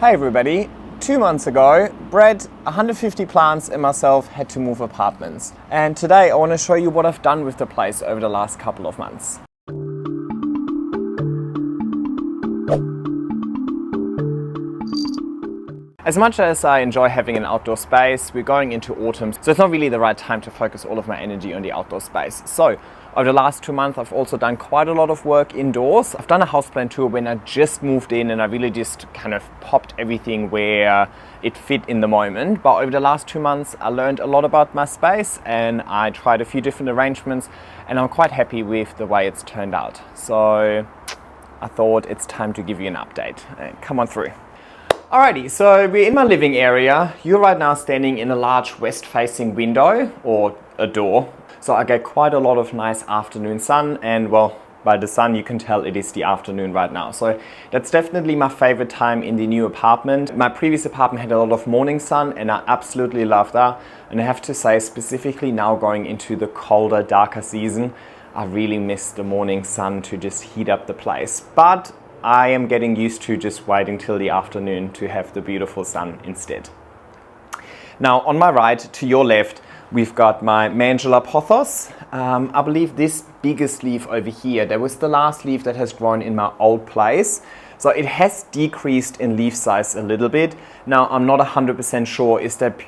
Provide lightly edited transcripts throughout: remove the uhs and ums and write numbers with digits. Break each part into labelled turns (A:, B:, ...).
A: Hey everybody, 2 months ago, Brett, 150 plants and myself had to move apartments. And today I want to show you what I've done with the place over the last couple of months. As much as I enjoy having an outdoor space, we're going into autumn, so it's not really the right time to focus all of my energy on the outdoor space. So, over the last 2 months, I've also done quite a lot of work indoors. I've done a houseplant tour when I just moved in and I really just kind of popped everything where it fit in the moment. But over the last 2 months, I learned a lot about my space and I tried a few different arrangements and I'm quite happy with the way it's turned out. So, I thought it's time to give you an update. Come on through. Alrighty, so we're in my living area. You're right now standing in a large west-facing window, or a door. So I get quite a lot of nice afternoon sun, and well, by the sun you can tell it is the afternoon right now. So that's definitely my favorite time in the new apartment. My previous apartment had a lot of morning sun and I absolutely love that. And I have to say, specifically now going into the colder, darker season, I really miss the morning sun to just heat up the place. But I am getting used to just waiting till the afternoon to have the beautiful sun instead. Now on my right, to your left, we've got my Mandula pothos. I believe this biggest leaf over here, that was the last leaf that has grown in my old place. So it has decreased in leaf size a little bit. Now I'm not 100% sure, is that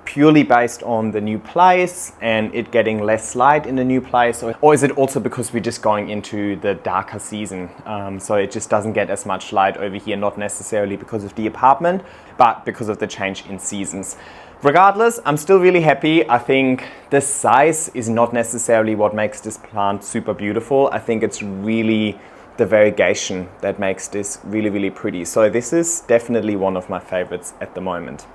A: purely based on the new place and it getting less light in the new place, or is it also because we're just going into the darker season, so it just doesn't get as much light over here, not necessarily because of the apartment but because of the change in seasons. Regardless, I'm still really happy. I think the size is not necessarily what makes this plant super beautiful. I think it's really the variegation that makes this really pretty. So this is definitely one of my favorites at the moment.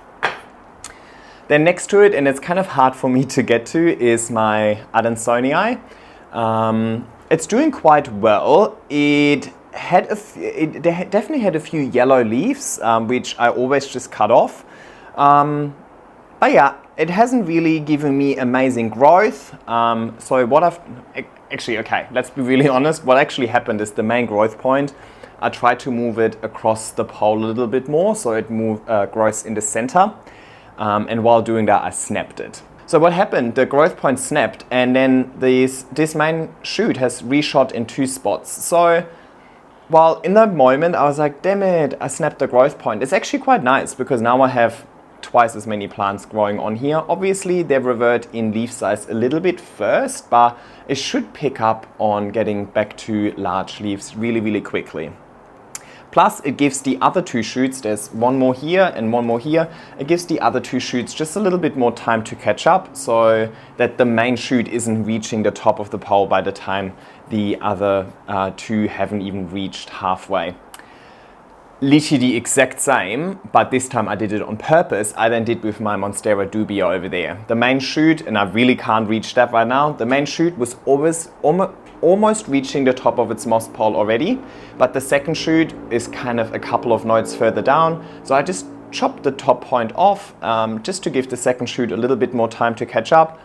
A: Then next to it, and it's kind of hard for me to get to, is my Adansonii. It's doing quite well. It definitely had a few yellow leaves, which I always just cut off. But yeah, it hasn't really given me amazing growth. So what let's be really honest. What actually happened is the main growth point, I tried to move it across the pole a little bit more, so it grows in the center. And while doing that, I snapped it. So what happened, the growth point snapped and then this main shoot has reshot in 2 spots. So while in that moment I was like, damn it, I snapped the growth point. It's actually quite nice because now I have twice as many plants growing on here. Obviously they revert in leaf size a little bit first, but it should pick up on getting back to large leaves really quickly. Plus, it gives the other 2 shoots, there's one more here and one more here, it gives the other 2 shoots just a little bit more time to catch up so that the main shoot isn't reaching the top of the pole by the time the other 2 haven't even reached halfway. Literally the exact same, but this time I did it on purpose. I then did with my Monstera dubia over there. The main shoot, and I really can't reach that right now, the main shoot was almost reaching the top of its moss pole already, but the second shoot is kind of a couple of nodes further down, so I just chopped the top point off just to give the second shoot a little bit more time to catch up.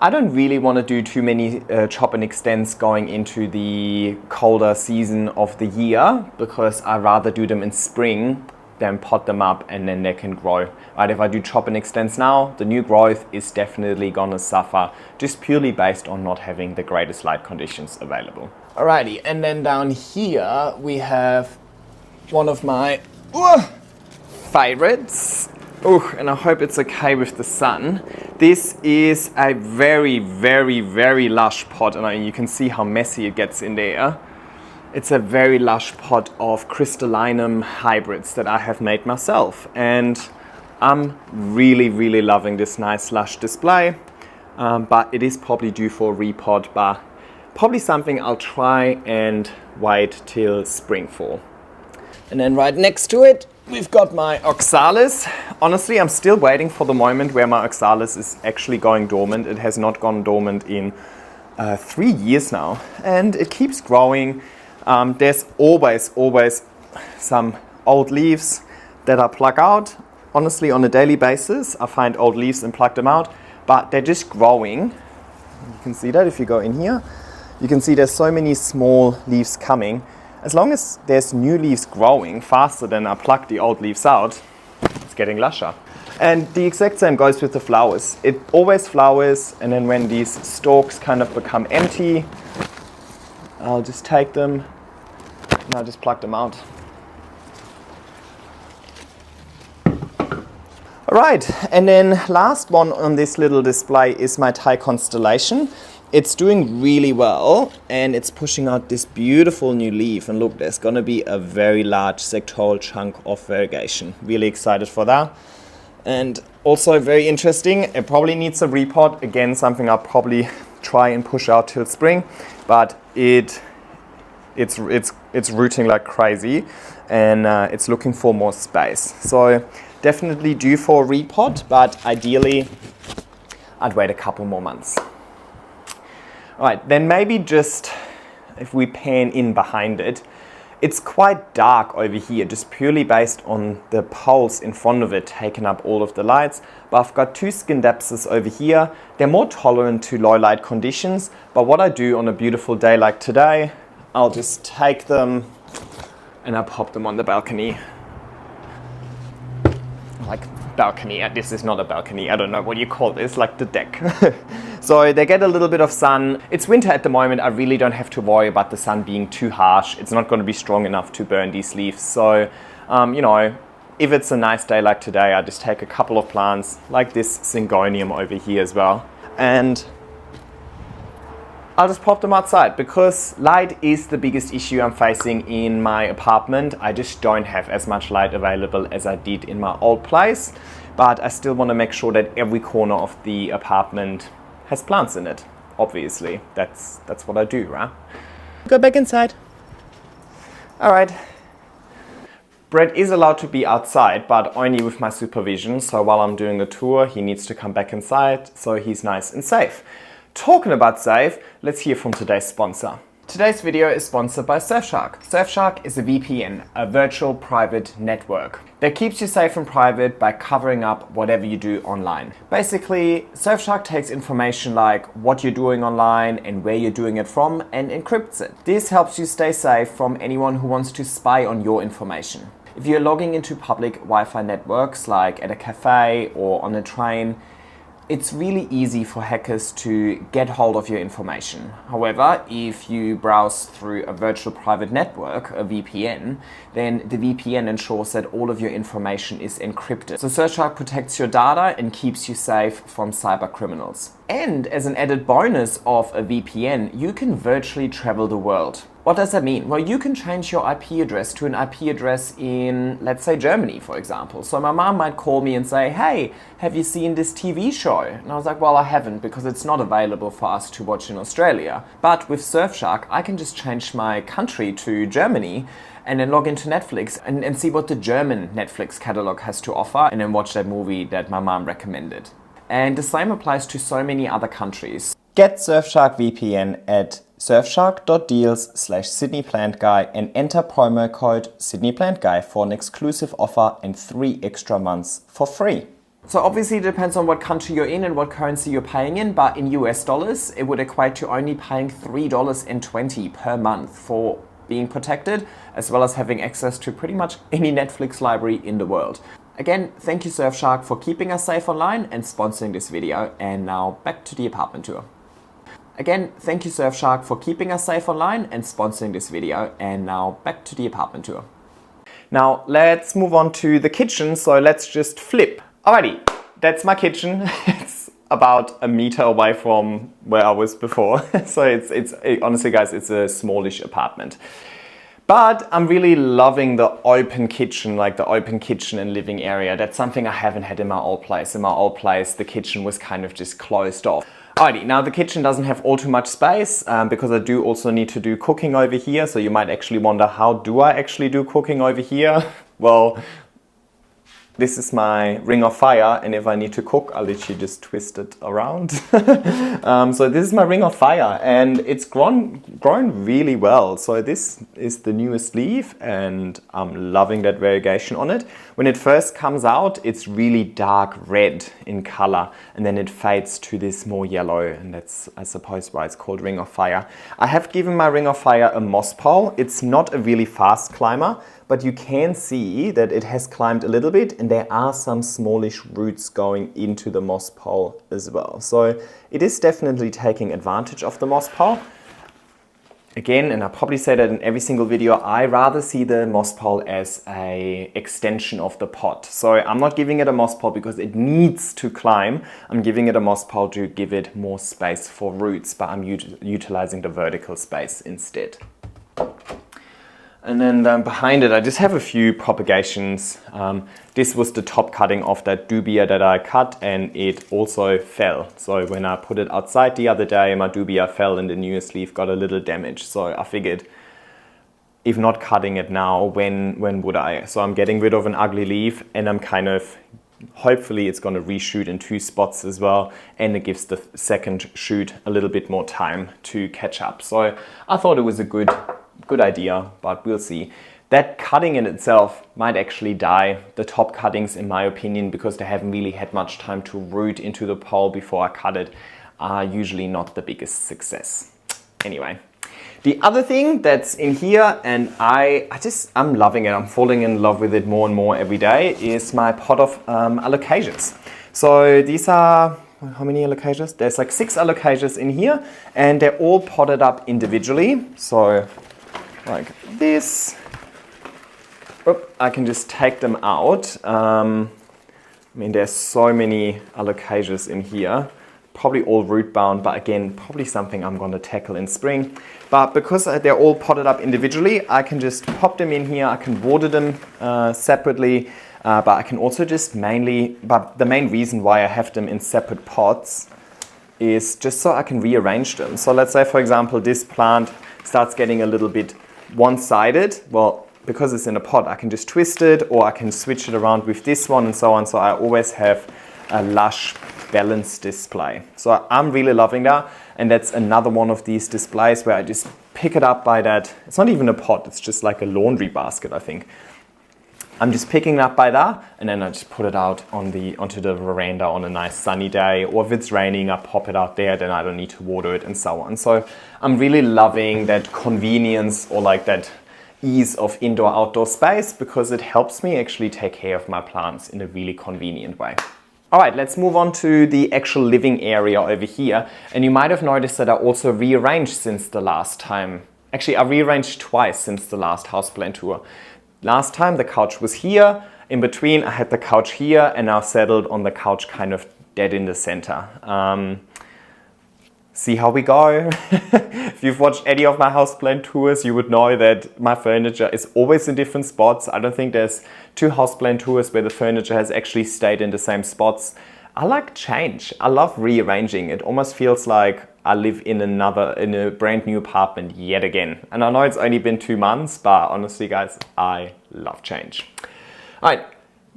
A: I don't really want to do too many chop and extends going into the colder season of the year because I rather do them in spring than pot them up and then they can grow. Right, if I do chop and extends now, the new growth is definitely gonna suffer just purely based on not having the greatest light conditions available. Alrighty, and then down here we have one of my favorites. And I hope it's okay with the sun. This is a very lush pot, and you can see how messy it gets in there. It's a very lush pot of crystallinum hybrids that I have made myself, and I'm really loving this nice lush display, but it is probably due for a repot, but probably something I'll try and wait till spring for. And then right next to it, we've got my Oxalis. Honestly, I'm still waiting for the moment where my Oxalis is actually going dormant. It has not gone dormant in 3 years now, and it keeps growing. There's always some old leaves that I pluck out. Honestly, on a daily basis, I find old leaves and pluck them out, but they're just growing. You can see that if you go in here. You can see there's so many small leaves coming. as long as there's new leaves growing faster than I pluck the old leaves out, it's getting lusher. And the exact same goes with the flowers. It always flowers, and then when these stalks kind of become empty, I'll just take them and I'll just pluck them out. Alright, and then last one on this little display is my Thai constellation. It's doing really well and it's pushing out this beautiful new leaf, and look, there's gonna be a very large sectoral chunk of variegation. Really excited for that. And also very interesting, it probably needs a repot. Again, something I'll probably try and push out till spring, but it's rooting like crazy, and it's looking for more space. So definitely due for a repot, but ideally I'd wait a couple more months. All right, then maybe just if we pan in behind it, it's quite dark over here, just purely based on the poles in front of it taking up all of the lights. But I've got two Scindapsus over here. They're more tolerant to low light conditions, but what I do on a beautiful day like today, I'll just take them and I pop them on the balcony. Like balcony, this is not a balcony, I don't know what you call this, like the deck. So they get a little bit of sun. It's winter at the moment, I really don't have to worry about the sun being too harsh. It's not going to be strong enough to burn these leaves. So, you know, if it's a nice day like today, I just take a couple of plants, like this Syngonium over here as well, and I'll just pop them outside, because light is the biggest issue I'm facing in my apartment. I just don't have as much light available as I did in my old place, but I still want to make sure that every corner of the apartment has plants in it. Obviously, that's what I do, right? Go back inside. All right. Brett is allowed to be outside, but only with my supervision. So while I'm doing the tour, he needs to come back inside, so he's nice and safe. Talking about safe, let's hear from today's sponsor. Today's video is sponsored by Surfshark. Surfshark is a VPN, a virtual private network, that keeps you safe and private by covering up whatever you do online. Basically, Surfshark takes information like what you're doing online and where you're doing it from and encrypts it. This helps you stay safe from anyone who wants to spy on your information. If you're logging into public Wi-Fi networks like at a cafe or on a train, it's really easy for hackers to get hold of your information. However, if you browse through a virtual private network, a VPN, then the VPN ensures that all of your information is encrypted. So Surfshark protects your data and keeps you safe from cyber criminals. And as an added bonus of a VPN, you can virtually travel the world. What does that mean? Well, you can change your IP address to an IP address in, let's say, Germany, for example. So my mom might call me and say, hey, have you seen this TV show? And I was like, well, I haven't, because it's not available for us to watch in Australia. But with Surfshark, I can just change my country to Germany and then log into Netflix and see what the German Netflix catalog has to offer, and then watch that movie that my mom recommended. And the same applies to so many other countries. Get Surfshark VPN at surfshark.deals/SYDNEYPLANTGUY and enter promo code SYDNEYPLANTGUY for an exclusive offer and 3 extra months for free. So obviously it depends on what country you're in and what currency you're paying in, but in US dollars, it would equate to only paying $3.20 per month for being protected, as well as having access to pretty much any Netflix library in the world. Again, thank you Surfshark for keeping us safe online and sponsoring this video. And now back to the apartment tour. Again, thank you Surfshark for keeping us safe online and sponsoring this video. And now back to the apartment tour. Now let's move on to the kitchen. So let's just flip. Alrighty, that's my kitchen. It's about a meter away from where I was before. So it's honestly guys, it's a smallish apartment. But I'm really loving the open kitchen, like the open kitchen and living area. That's something I haven't had in my old place. In my old place, the kitchen was kind of just closed off. Alrighty, now the kitchen doesn't have all too much space because I do also need to do cooking over here. So you might actually wonder, how do I actually do cooking over here? Well, This is my ring of fire, and if I need to cook, I'll literally just twist it around. So this is my ring of fire, and it's grown really well. So this is the newest leaf, and I'm loving that variegation on it. When it first comes out, it's really dark red in color, and then it fades to this more yellow, and that's, I suppose, why it's called ring of fire. I have given my ring of fire a moss pole. It's not a really fast climber, but you can see that it has climbed a little bit, and there are some smallish roots going into the moss pole as well. So it is definitely taking advantage of the moss pole. Again, and I probably say that in every single video, I rather see the moss pole as an extension of the pot. So I'm not giving it a moss pole because it needs to climb. I'm giving it a moss pole to give it more space for roots, but I'm utilizing the vertical space instead. And then behind it, I just have a few propagations. This was the top cutting of that dubia that I cut, and it also fell. So when I put it outside the other day, my dubia fell and the newest leaf got a little damage. So I figured, if not cutting it now, when would I? So I'm getting rid of an ugly leaf, and I'm kind of, hopefully it's going to reshoot in 2 spots as well, and it gives the second shoot a little bit more time to catch up. So I thought it was a good idea, but we'll see. That cutting in itself might actually die, the top cuttings in my opinion, because they haven't really had much time to root into the pole before I cut it, are usually not the biggest success. Anyway, the other thing that's in here, and I'm loving it, I'm falling in love with it more and more every day, is my pot of alocasias. So these are, how many alocasias? There's like 6 alocasias in here, and they're all potted up individually. So like this. I can just take them out. I mean, there's so many alocasias in here, probably all root bound, but again, probably something I'm going to tackle in spring. But because they're all potted up individually, I can just pop them in here. I can water them separately, but I can also just but the main reason why I have them in separate pots is just so I can rearrange them. So let's say, for example, this plant starts getting a little bit one-sided. Well, because it's in a pot, I can just twist it, or I can switch it around with this one and so on. So I always have a lush, balanced display. So I'm really loving that. And that's another one of these displays where I just pick it up by that. It's not even a pot, it's just like a laundry basket, I think. I'm just picking it up by that, and then I just put it out onto the veranda on a nice sunny day, or if it's raining, I pop it out there, then I don't need to water it and so on. So I'm really loving that convenience, or like that ease of indoor-outdoor space, because it helps me actually take care of my plants in a really convenient way. All right, let's move on to the actual living area over here. And you might have noticed that I also rearranged since the last time. Actually, I rearranged twice since the last houseplant tour. Last time the couch was here, in between I had the couch here, and now settled on the couch kind of dead in the center. See how we go. If you've watched any of my houseplant tours, you would know that my furniture is always in different spots. I don't think there's 2 houseplant tours where the furniture has actually stayed in the same spots. I like change. I love rearranging. It almost feels like I live in a brand new apartment yet again. And I know it's only been 2 months, but honestly guys, I love change. All right,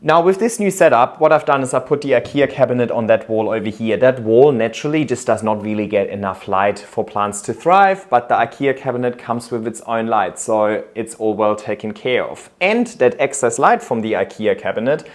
A: now with this new setup, what I've done is I put the IKEA cabinet on that wall over here. That wall naturally just does not really get enough light for plants to thrive, but the IKEA cabinet comes with its own light, so it's all well taken care of. And that excess light from the IKEA cabinet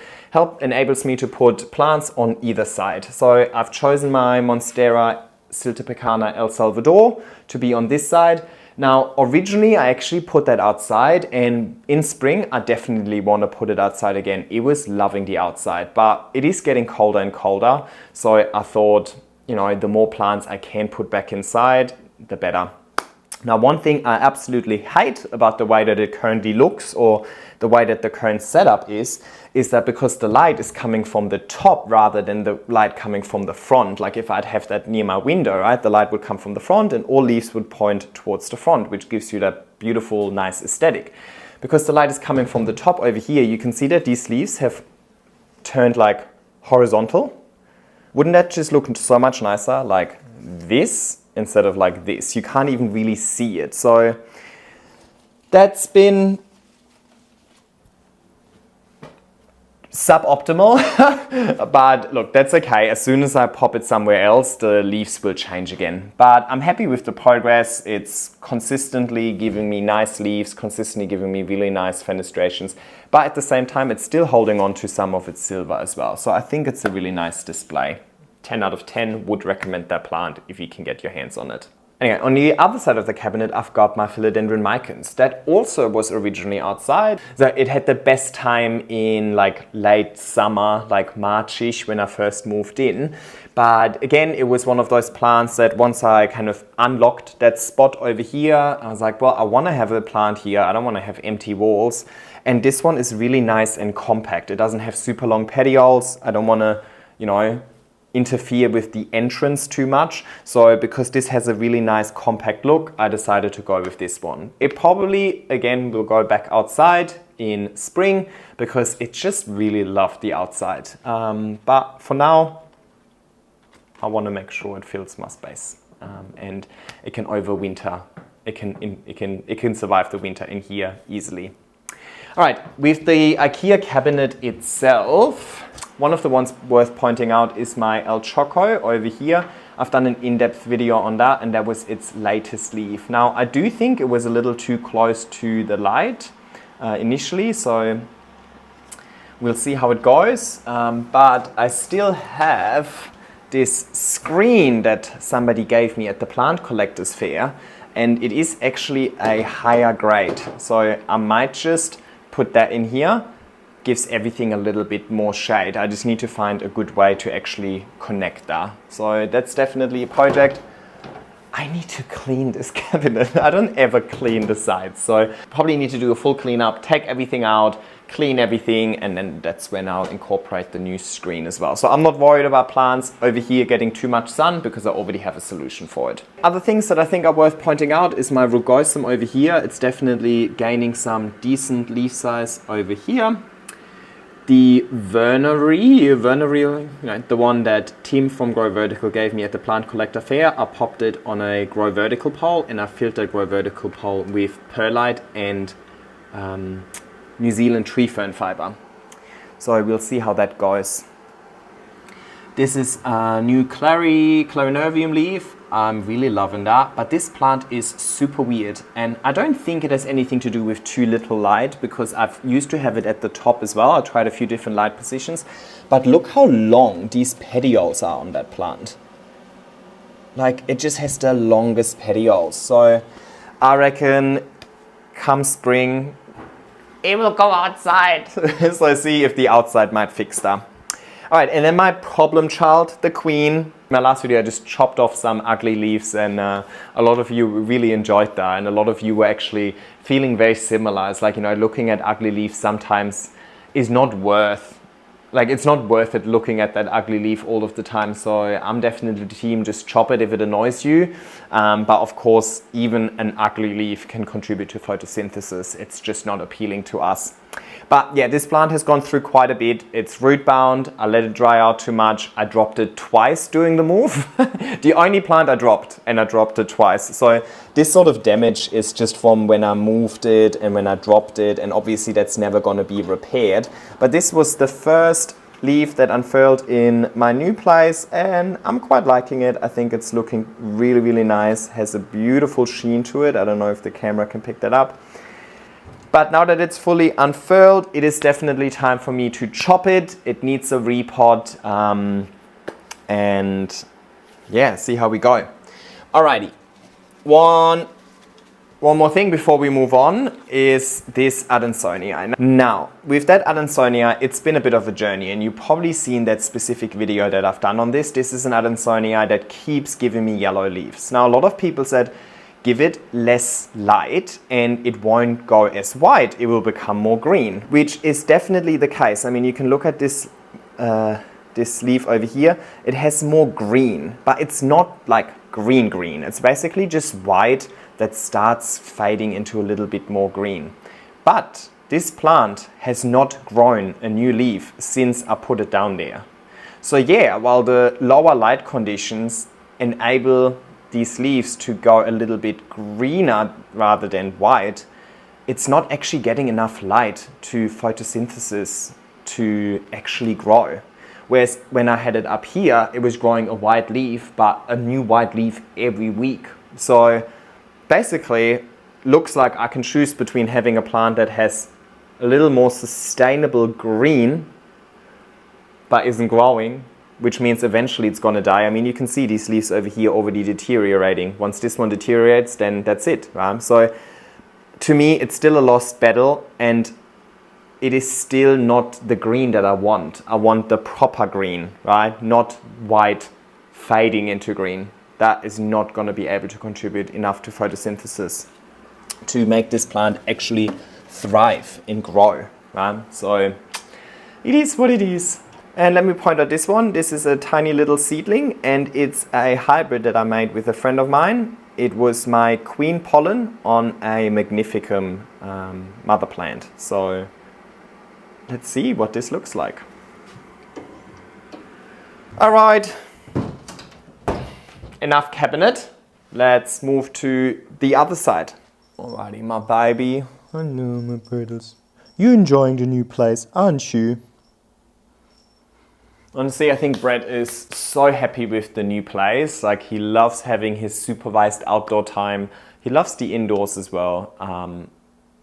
A: enables me to put plants on either side. So I've chosen my Monstera Siltepecana El Salvador to be on this side. Now, originally I actually put that outside, and in spring I definitely want to put it outside again. It was loving the outside, but it is getting colder and colder. So I thought, you know, the more plants I can put back inside, the better. Now, one thing I absolutely hate about the way that it currently looks, or the way that the current setup is that because the light is coming from the top rather than the light coming from the front. Like if I'd have that near my window, right, the light would come from the front and all leaves would point towards the front, which gives you that beautiful, nice aesthetic. Because the light is coming from the top over here, you can see that these leaves have turned like horizontal. Wouldn't that just look so much nicer like this instead of like this? You can't even really see it. So that's been suboptimal, but look, that's okay. As soon as I pop it somewhere else, the leaves will change again. But I'm happy with the progress. It's consistently giving me nice leaves, consistently giving me really nice fenestrations, but at the same time, it's still holding on to some of its silver as well. So I think it's a really nice display. 10 out of 10, would recommend that plant if you can get your hands on it. Anyway, on the other side of the cabinet, I've got my philodendron micans. That also was originally outside. So it had the best time in like late summer, like Marchish when I first moved in. But again, it was one of those plants that once I kind of unlocked that spot over here, I was like, well, I want to have a plant here. I don't want to have empty walls. And this one is really nice and compact. It doesn't have super long petioles. I don't want to, you know, interfere with the entrance too much. So because this has a really nice compact look, I decided to go with this one. It probably, again, will go back outside in spring because it just really loved the outside. But for now, I want to make sure it fills my space and it can overwinter. It can survive the winter in here easily. All right, with the IKEA cabinet itself, one of the ones worth pointing out is my El Choco over here. I've done an in-depth video on that, and that was its latest leaf. Now, I do think it was a little too close to the light initially, so we'll see how it goes. But I still have this screen that somebody gave me at the Plant Collectors Fair, and it is actually a higher grade. So I might just put that in here. Gives everything a little bit more shade. I just need to find a good way to actually connect that. So that's definitely a project. I need to clean this cabinet. I don't ever clean the sides. So probably need to do a full cleanup, take everything out, clean everything, and then that's when I'll incorporate the new screen as well. So I'm not worried about plants over here getting too much sun because I already have a solution for it. Other things that I think are worth pointing out is my rugosum over here. It's definitely gaining some decent leaf size over here. The Vernery, you know, the one that Tim from Grow Vertical gave me at the Plant Collector Fair, I popped it on a Grow Vertical pole and I filled that Grow Vertical pole with perlite and New Zealand tree fern fiber. So we'll see how that goes. This is a new Clarinervium leaf. I'm really loving that, but this plant is super weird and I don't think it has anything to do with too little light because I've used to have it at the top as well. I tried a few different light positions, but look how long these petioles are on that plant. Like it just has the longest petioles. So I reckon come spring, it will go outside. So see if the outside might fix that. All right, and then my problem child, the queen. In my last video, I just chopped off some ugly leaves and a lot of you really enjoyed that and a lot of you were actually feeling very similar. It's like, you know, looking at ugly leaves sometimes is not worth, like it's not worth it looking at that ugly leaf all of the time. So I'm definitely the team, just chop it if it annoys you. But of course, even an ugly leaf can contribute to photosynthesis. It's just not appealing to us. But yeah, this plant has gone through quite a bit. It's root bound. I let it dry out too much. I dropped it twice during the move. The only plant I dropped, and I dropped it twice. So this sort of damage is just from when I moved it and when I dropped it. And obviously that's never going to be repaired. But this was the first leaf that unfurled in my new place and I'm quite liking it. I think it's looking really, really nice. Has a beautiful sheen to it. I don't know if the camera can pick that up. But now that it's fully unfurled, it is definitely time for me to chop it. It needs a repot and yeah, see how we go. Alrighty, one more thing before we move on is this Adansonia. Now, with that Adansonia, it's been a bit of a journey and you've probably seen that specific video that I've done on this. This is an Adansonia that keeps giving me yellow leaves. Now, a lot of people said, give it less light and it won't go as white, it will become more green, which is definitely the case. I mean, you can look at this, this leaf over here, it has more green, but it's not like green. It's basically just white that starts fading into a little bit more green. But this plant has not grown a new leaf since I put it down there. So yeah, while the lower light conditions enable these leaves to go a little bit greener rather than white, it's not actually getting enough light to photosynthesis to actually grow. Whereas when I had it up here, it was growing a white leaf, but a new white leaf every week. So basically, looks like I can choose between having a plant that has a little more sustainable green, but isn't growing, which means eventually it's going to die. I mean, you can see these leaves over here already deteriorating. Once this one deteriorates, then that's it, right? So to me, it's still a lost battle, and it is still not the green that I want. I want the proper green, right? Not white fading into green. That is not going to be able to contribute enough to photosynthesis to make this plant actually thrive and grow, right? So it is what it is. And let me point out this one. This is a tiny little seedling, and it's a hybrid that I made with a friend of mine. It was my queen pollen on a magnificum mother plant. So let's see what this looks like. All right, enough cabinet. Let's move to the other side. Alrighty, my baby. Hello, my poodles. You enjoying the new place, aren't you? Honestly, I think Brett is so happy with the new place. Like, he loves having his supervised outdoor time. He loves the indoors as well.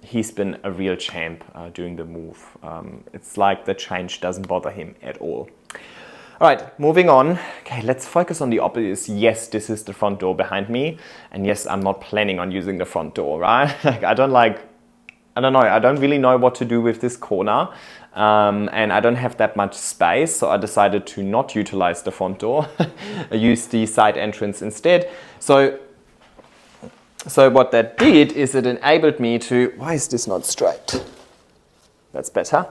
A: He's been a real champ doing the move. It's like the change doesn't bother him at all. All right, moving on. Okay, let's focus on the obvious. Yes, this is the front door behind me. And yes, I'm not planning on using the front door, right? Like, I don't know. I don't really know what to do with this corner. And I don't have that much space, so I decided to not utilize the front door. I used the side entrance instead. So what that did is it enabled me to... Why is this not straight? That's better.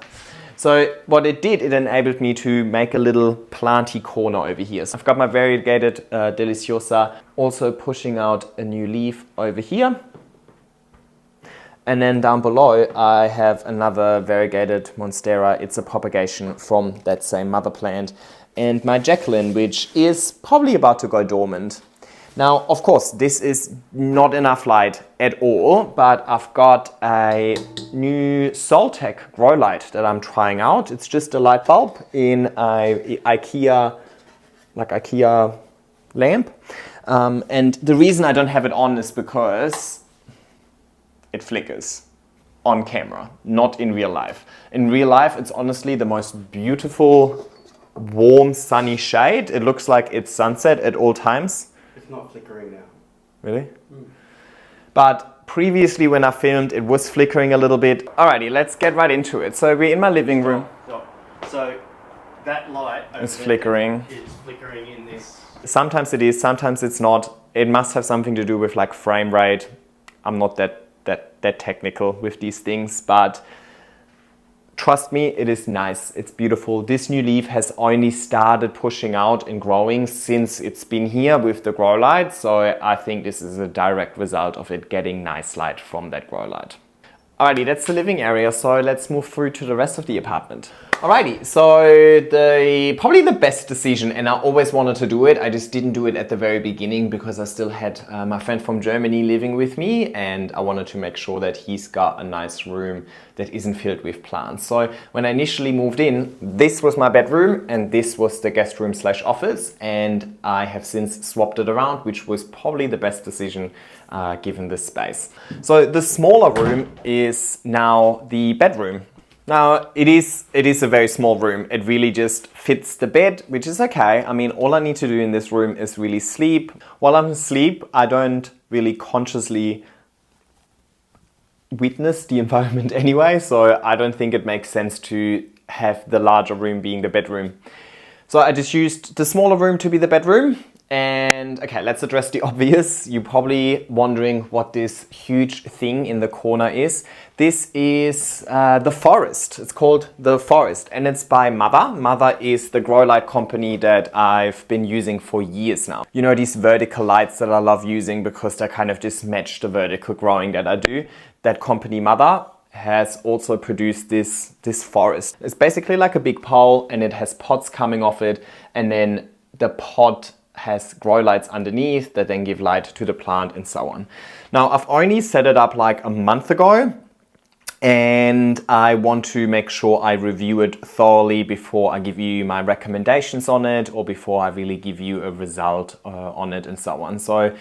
A: So what it did, it enabled me to make a little planty corner over here. So I've got my variegated Deliciosa also pushing out a new leaf over here. And then down below, I have another variegated Monstera. It's a propagation from that same mother plant. And my Jacqueline, which is probably about to go dormant. Now, of course, this is not enough light at all, but I've got a new Soltec grow light that I'm trying out. It's just a light bulb in a IKEA lamp. And the reason I don't have it on is because it flickers on camera, not in real life. In real life, it's honestly the most beautiful, warm, sunny shade. It looks like it's sunset at all times.
B: It's not flickering now.
A: Really? But previously when I filmed, it was flickering a little bit. Alrighty, let's get right into it. So we're in my living room.
B: So that light
A: is flickering.
B: Is flickering in this.
A: Sometimes it is, sometimes it's not. It must have something to do with like frame rate. I'm not that technical with these things, but trust me, it is nice. It's beautiful. This new leaf has only started pushing out and growing since it's been here with the grow light. So I think this is a direct result of it getting nice light from that grow light. Alrighty, that's the living area. So let's move through to the rest of the apartment. Alrighty, so probably the best decision, and I always wanted to do it, I just didn't do it at the very beginning because I still had my friend from Germany living with me, and I wanted to make sure that he's got a nice room that isn't filled with plants. So when I initially moved in, this was my bedroom and this was the guest room / office, and I have since swapped it around, which was probably the best decision given this space. So the smaller room is now the bedroom. Now, it is a very small room. It really just fits the bed, which is okay. I mean, all I need to do in this room is really sleep. While I'm asleep, I don't really consciously witness the environment anyway, so I don't think it makes sense to have the larger room being the bedroom. So I just used the smaller room to be the bedroom. And okay, let's address the obvious. You're probably wondering what this huge thing in the corner is. This is the Forest. It's called the Forest, and it's by Mother. Mother is the grow light company that I've been using for years now. You know, these vertical lights that I love using because they kind of just match the vertical growing that I do. That company Mother has also produced this Forest. It's basically like a big pole, and it has pods coming off it, and then the pod has grow lights underneath that then give light to the plant and so on. Now, I've only set it up like a month ago, and I want to make sure I review it thoroughly before I give you my recommendations on it or before I really give you a result on it and so on. So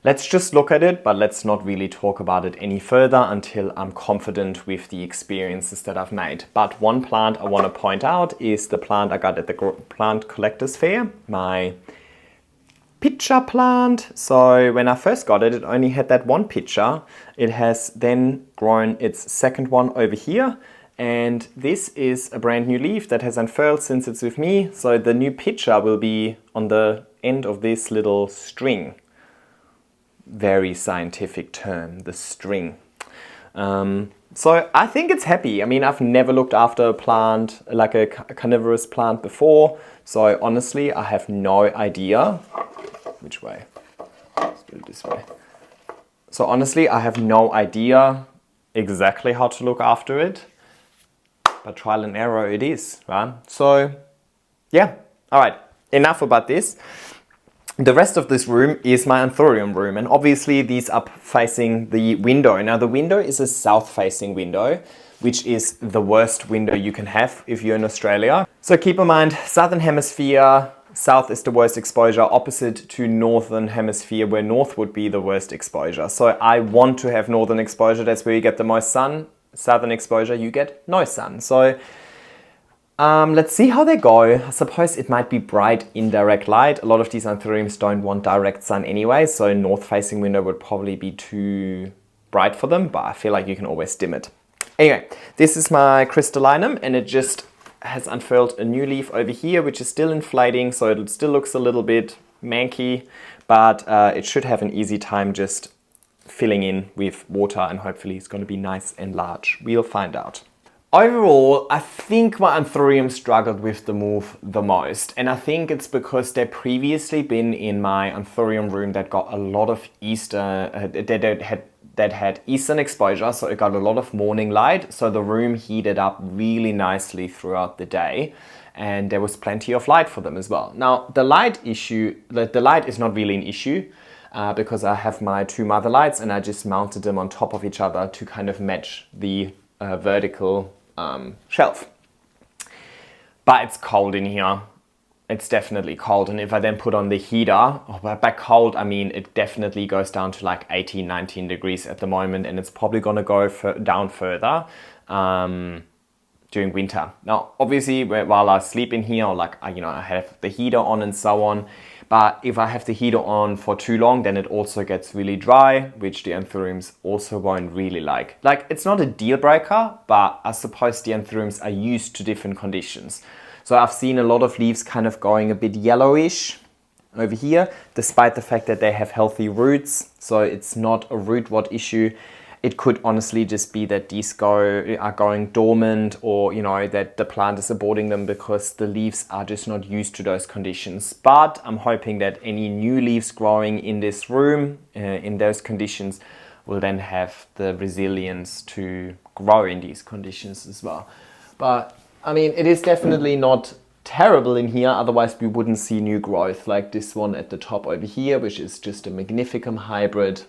A: let's just look at it, but let's not really talk about it any further until I'm confident with the experiences that I've made. But one plant I want to point out is the plant I got at the Plant Collectors Fair, my pitcher plant. So when I first got it, it only had that one pitcher. It has then grown its second one over here. And this is a brand new leaf that has unfurled since it's with me. So the new pitcher will be on the end of this little string. Very scientific term, the string. So I think it's happy. I mean, I've never looked after a plant, like a carnivorous plant before. So honestly, I have no idea. Which way? Let's do it this way. So honestly, I have no idea exactly how to look after it. But trial and error it is, right? So yeah, all right, enough about this. The rest of this room is my anthurium room, and obviously these are facing the window. Now the window is a south-facing window, which is the worst window you can have if you're in Australia. So keep in mind, southern hemisphere, south is the worst exposure, opposite to northern hemisphere, where north would be the worst exposure. So I want to have northern exposure, that's where you get the most sun. Southern exposure, you get no sun. So let's see how they go. I suppose it might be bright indirect light. A lot of these anthuriums don't want direct sun anyway, so north-facing window would probably be too bright for them, but I feel like you can always dim it. Anyway, this is my crystallinum, and it just has unfurled a new leaf over here, which is still inflating, so it still looks a little bit manky, but it should have an easy time just filling in with water, and hopefully it's going to be nice and large. We'll find out. Overall, I think my anthurium struggled with the move the most, and I think it's because they've previously been in my anthurium room that got a lot of that had eastern exposure, so it got a lot of morning light, so the room heated up really nicely throughout the day, and there was plenty of light for them as well. Now, the light is not really an issue, because I have my two mother lights and I just mounted them on top of each other to kind of match the vertical shelf. But it's cold in here. It's definitely cold, and if I then put on the heater, by cold I mean it definitely goes down to like 18, 19 degrees at the moment, and it's probably going to go down further during winter. Now obviously while I sleep in here, or like I have the heater on and so on, but if I have the heater on for too long, then it also gets really dry, which the anthuriums also won't really like. Like, it's not a deal breaker, but I suppose the anthuriums are used to different conditions. So I've seen a lot of leaves kind of going a bit yellowish over here, despite the fact that they have healthy roots. So it's not a root rot issue. It could honestly just be that these are going dormant, or that the plant is aborting them because the leaves are just not used to those conditions. But I'm hoping that any new leaves growing in this room in those conditions will then have the resilience to grow in these conditions as well. But I mean, it is definitely not terrible in here, otherwise we wouldn't see new growth like this one at the top over here, which is just a Magnificum hybrid.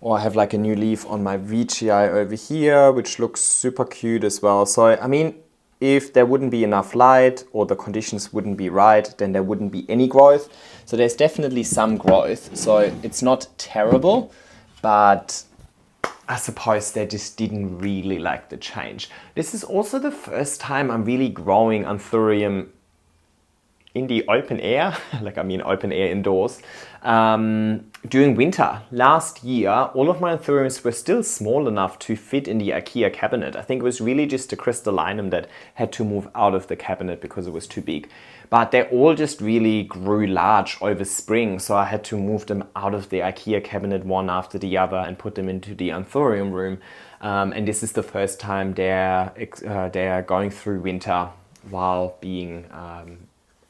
A: Or I have like a new leaf on my Veitchii over here, which looks super cute as well. So, I mean, if there wouldn't be enough light or the conditions wouldn't be right, then there wouldn't be any growth. So there's definitely some growth. So it's not terrible, but I suppose they just didn't really like the change. This is also the first time I'm really growing anthurium in the open air, open air indoors, during winter. Last year, all of my anthuriums were still small enough to fit in the IKEA cabinet. I think it was really just the crystallinum that had to move out of the cabinet because it was too big. But they all just really grew large over spring, so I had to move them out of the IKEA cabinet one after the other and put them into the anthurium room. And this is the first time they're going through winter while being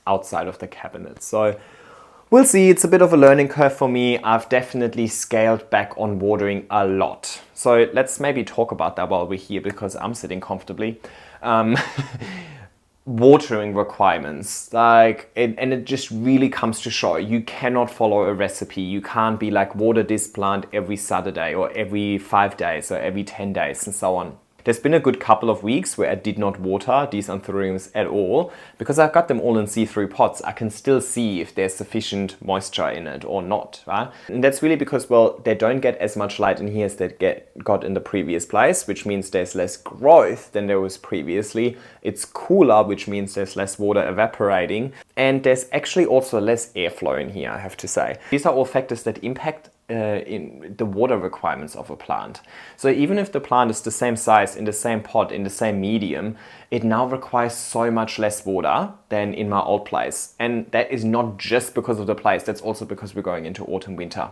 A: outside of the cabinet. So we'll see. It's a bit of a learning curve for me. I've definitely scaled back on watering a lot. So let's maybe talk about that while we're here, because I'm sitting comfortably. watering requirements, and it just really comes to show you cannot follow a recipe. You can't be like water this plant every Saturday or every 5 days or every 10 days and so on. There's been a good couple of weeks where I did not water these anthuriums at all because I've got them all in see-through pots. I can still see if there's sufficient moisture in it or not, right? And that's really because, well, they don't get as much light in here as they got in the previous place, which means there's less growth than there was previously. It's cooler, which means there's less water evaporating. And there's actually also less airflow in here, I have to say. These are all factors that impact in the water requirements of a plant. So even if the plant is the same size, in the same pot, in the same medium, it now requires so much less water than in my old place. And that is not just because of the place, that's also because we're going into autumn, winter.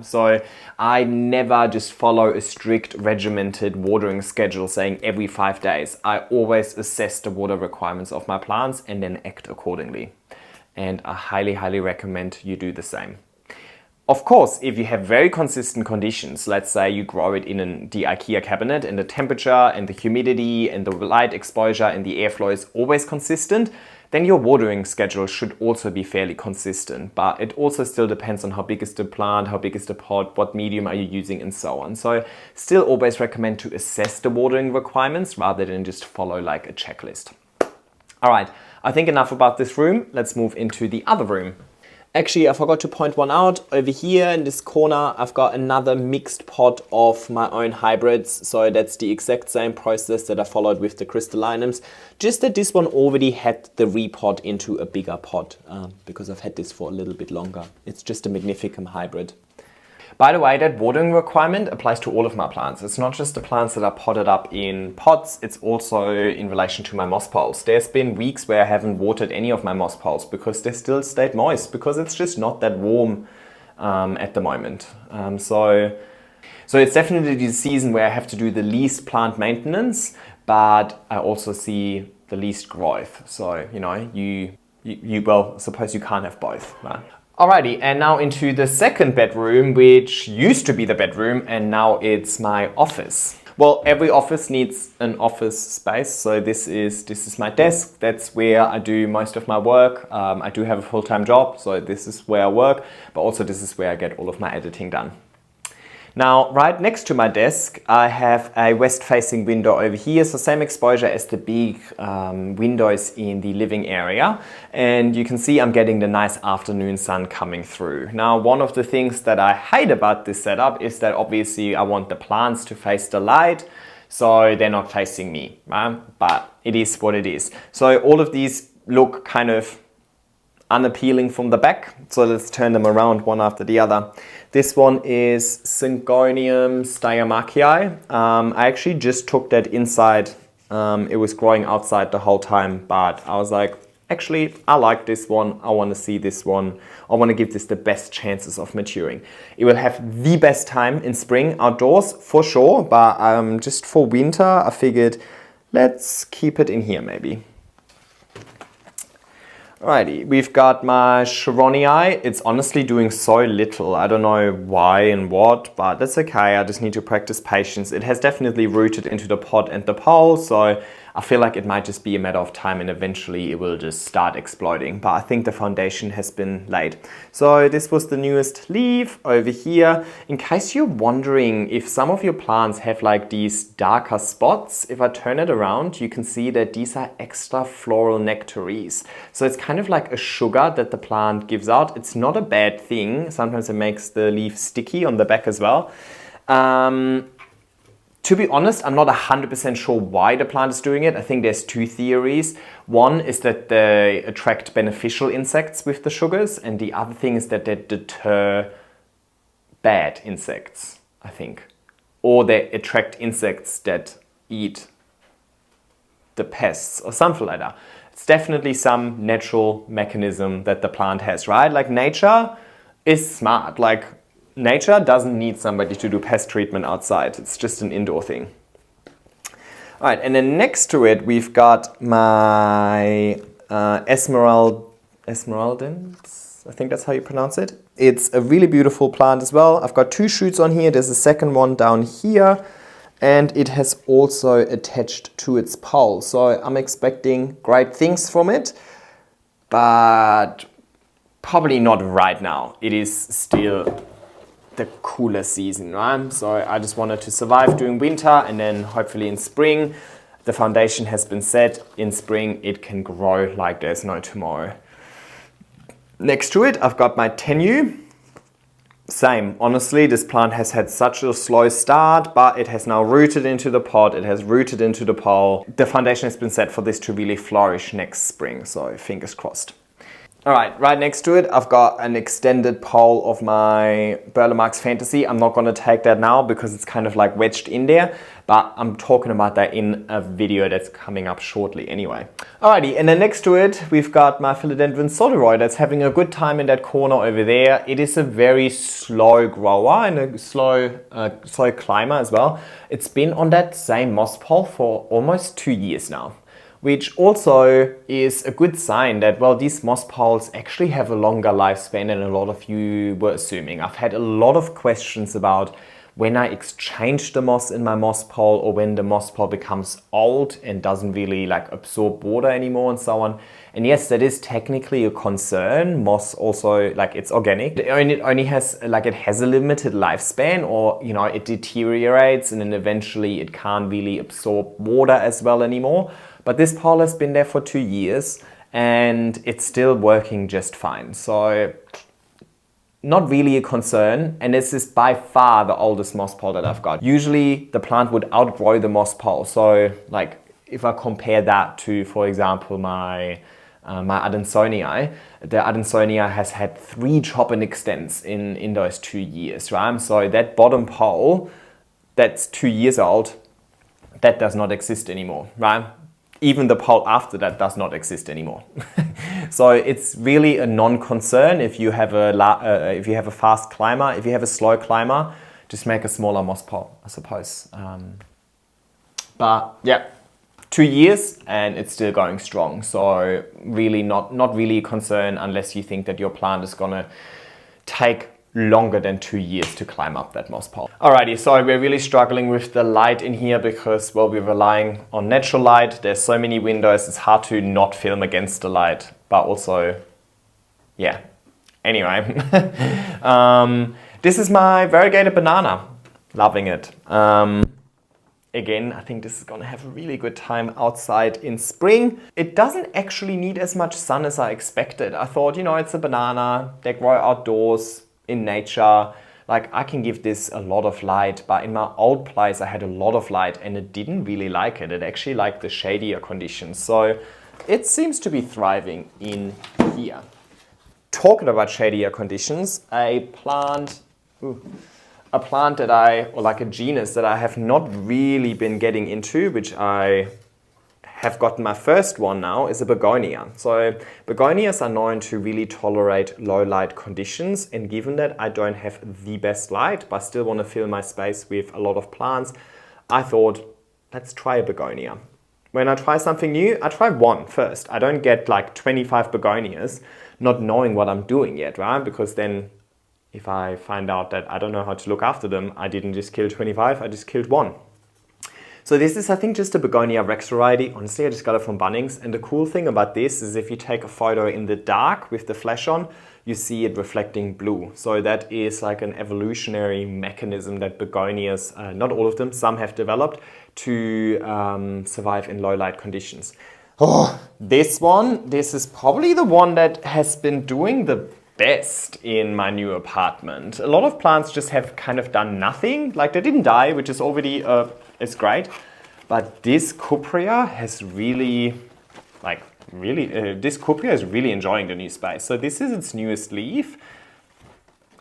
A: So I never just follow a strict regimented watering schedule saying every 5 days. I always assess the water requirements of my plants and then act accordingly. And I highly, highly recommend you do the same. Of course, if you have very consistent conditions, let's say you grow it in the IKEA cabinet and the temperature and the humidity and the light exposure and the airflow is always consistent, then your watering schedule should also be fairly consistent. But it also still depends on how big is the plant, how big is the pot, what medium are you using and so on. So still always recommend to assess the watering requirements rather than just follow like a checklist. All right, I think enough about this room. Let's move into the other room. Actually, I forgot to point one out. Over here in this corner, I've got another mixed pot of my own hybrids. So that's the exact same process that I followed with the crystallinums. Just that this one already had the repot into a bigger pot because I've had this for a little bit longer. It's just a Magnificum hybrid. By the way, that watering requirement applies to all of my plants. It's not just the plants that are potted up in pots, it's also in relation to my moss poles. There's been weeks where I haven't watered any of my moss poles because they still stayed moist, because it's just not that warm at the moment. So it's definitely the season where I have to do the least plant maintenance, but I also see the least growth. So, you know, well, suppose you can't have both, right? Alrighty, and now into the second bedroom, which used to be the bedroom and now it's my office. Well, every office needs an office space, so this is my desk. That's where I do most of my work. I do have a full-time job, so this is where I work, but also this is where I get all of my editing done. Now, right next to my desk, I have a west-facing window over here, so same exposure as the big windows in the living area. And you can see I'm getting the nice afternoon sun coming through. Now, one of the things that I hate about this setup is that obviously I want the plants to face the light, so they're not facing me, right? But it is what it is. So all of these look kind of unappealing from the back, so let's turn them around one after the other. This one is Syngonium Styamachii. I actually just took that inside. It was growing outside the whole time, but I was like, actually, I like this one. I want to see this one. I want to give this the best chances of maturing. It will have the best time in spring outdoors for sure, but just for winter, I figured let's keep it in here maybe. Alrighty, we've got my Chironii. It's honestly doing so little. I don't know why and what, but that's okay. I just need to practice patience. It has definitely rooted into the pot and the pole, so I feel like it might just be a matter of time and eventually it will just start exploding. But I think the foundation has been laid. So this was the newest leaf over here. In case you're wondering if some of your plants have like these darker spots, if I turn it around, you can see that these are extra floral nectaries. So it's kind of like a sugar that the plant gives out. It's not a bad thing. Sometimes it makes the leaf sticky on the back as well. To be honest, I'm not 100% sure why the plant is doing it. I think there's two theories. One is that they attract beneficial insects with the sugars, and the other thing is that they deter bad insects, I think. Or they attract insects that eat the pests or something like that. It's definitely some natural mechanism that the plant has, right? Like nature is smart. Like nature doesn't need somebody to do pest treatment outside. It's just an indoor thing. All right, and then next to it, we've got my Esmeraldins. I think that's how you pronounce it. It's a really beautiful plant as well. I've got two shoots on here. There's a second one down here. and it has also attached to its pole. So I'm expecting great things from it, but probably not right now. It is still the cooler season, right? So I just wanted to survive during winter, and then hopefully in spring, the foundation has been set. In spring, it can grow like there's no tomorrow. Next to it, I've got my Tenyu. Same, honestly, this plant has had such a slow start, but it has now rooted into the pot, it has rooted into the pole. The foundation has been set for this to really flourish next spring, so fingers crossed. All right next to it, I've got an extended pole of my Burle-Marx Fantasy. I'm not going to take that now because it's kind of like wedged in there, but I'm talking about that in a video that's coming up shortly anyway. Alrighty, and then next to it, we've got my Philodendron Soderoy that's having a good time in that corner over there. It is a very slow grower and a slow climber as well. It's been on that same moss pole for almost 2 years now, which also is a good sign that, well, these moss poles actually have a longer lifespan than a lot of you were assuming. I've had a lot of questions about when I exchange the moss in my moss pole, or when the moss pole becomes old and doesn't really like absorb water anymore and so on. And yes, that is technically a concern. Moss also, like, it's organic. It only has, like, it has a limited lifespan, or, you know, it deteriorates and then eventually it can't really absorb water as well anymore. But this pole has been there for 2 years and it's still working just fine. So not really a concern. And this is by far the oldest moss pole that I've got. Usually the plant would outgrow the moss pole. So like if I compare that to, for example, my Adansonii, the Adansonii has had 3 chop and extends in those 2 years, right? So that bottom pole that's 2 years old, that does not exist anymore, right? Even the pole after that does not exist anymore. So it's really a non-concern if you have a fast climber. If you have a slow climber, just make a smaller moss pole, I suppose. But yeah, 2 years and it's still going strong. So really not really a concern unless you think that your plant is gonna take longer than 2 years to climb up that moss pole. Alrighty, so we're really struggling with the light in here because, well, we're relying on natural light. There's so many windows, it's hard to not film against the light, but also, yeah. Anyway, this is my variegated banana. Loving it. Again, I think this is gonna have a really good time outside in spring. It doesn't actually need as much sun as I expected. I thought, you know, it's a banana, they grow outdoors, in nature, like I can give this a lot of light, but in my old place I had a lot of light and it didn't really like it. It actually liked the shadier conditions. So it seems to be thriving in here. Talking about shadier conditions, a plant that or like a genus that I have not really been getting into, which I have gotten my first one now, is a begonia. So begonias are known to really tolerate low light conditions, and given that I don't have the best light but still want to fill my space with a lot of plants, I thought, let's try a begonia. When I try something new, I try one first. I don't get like 25 begonias not knowing what I'm doing yet, right? Because then if I find out that I don't know how to look after them, I didn't just kill 25, I just killed one. So this is, I think, just a Begonia Rex variety. Honestly, I just got it from Bunnings. And the cool thing about this is if you take a photo in the dark with the flash on, you see it reflecting blue. So that is like an evolutionary mechanism that begonias, not all of them, some have developed to survive in low light conditions. Oh, this is probably the one that has been doing the best in my new apartment. A lot of plants just have kind of done nothing. Like they didn't die, which is already it's great, but this Cuprea has really, this Cuprea is really enjoying the new space. So this is its newest leaf.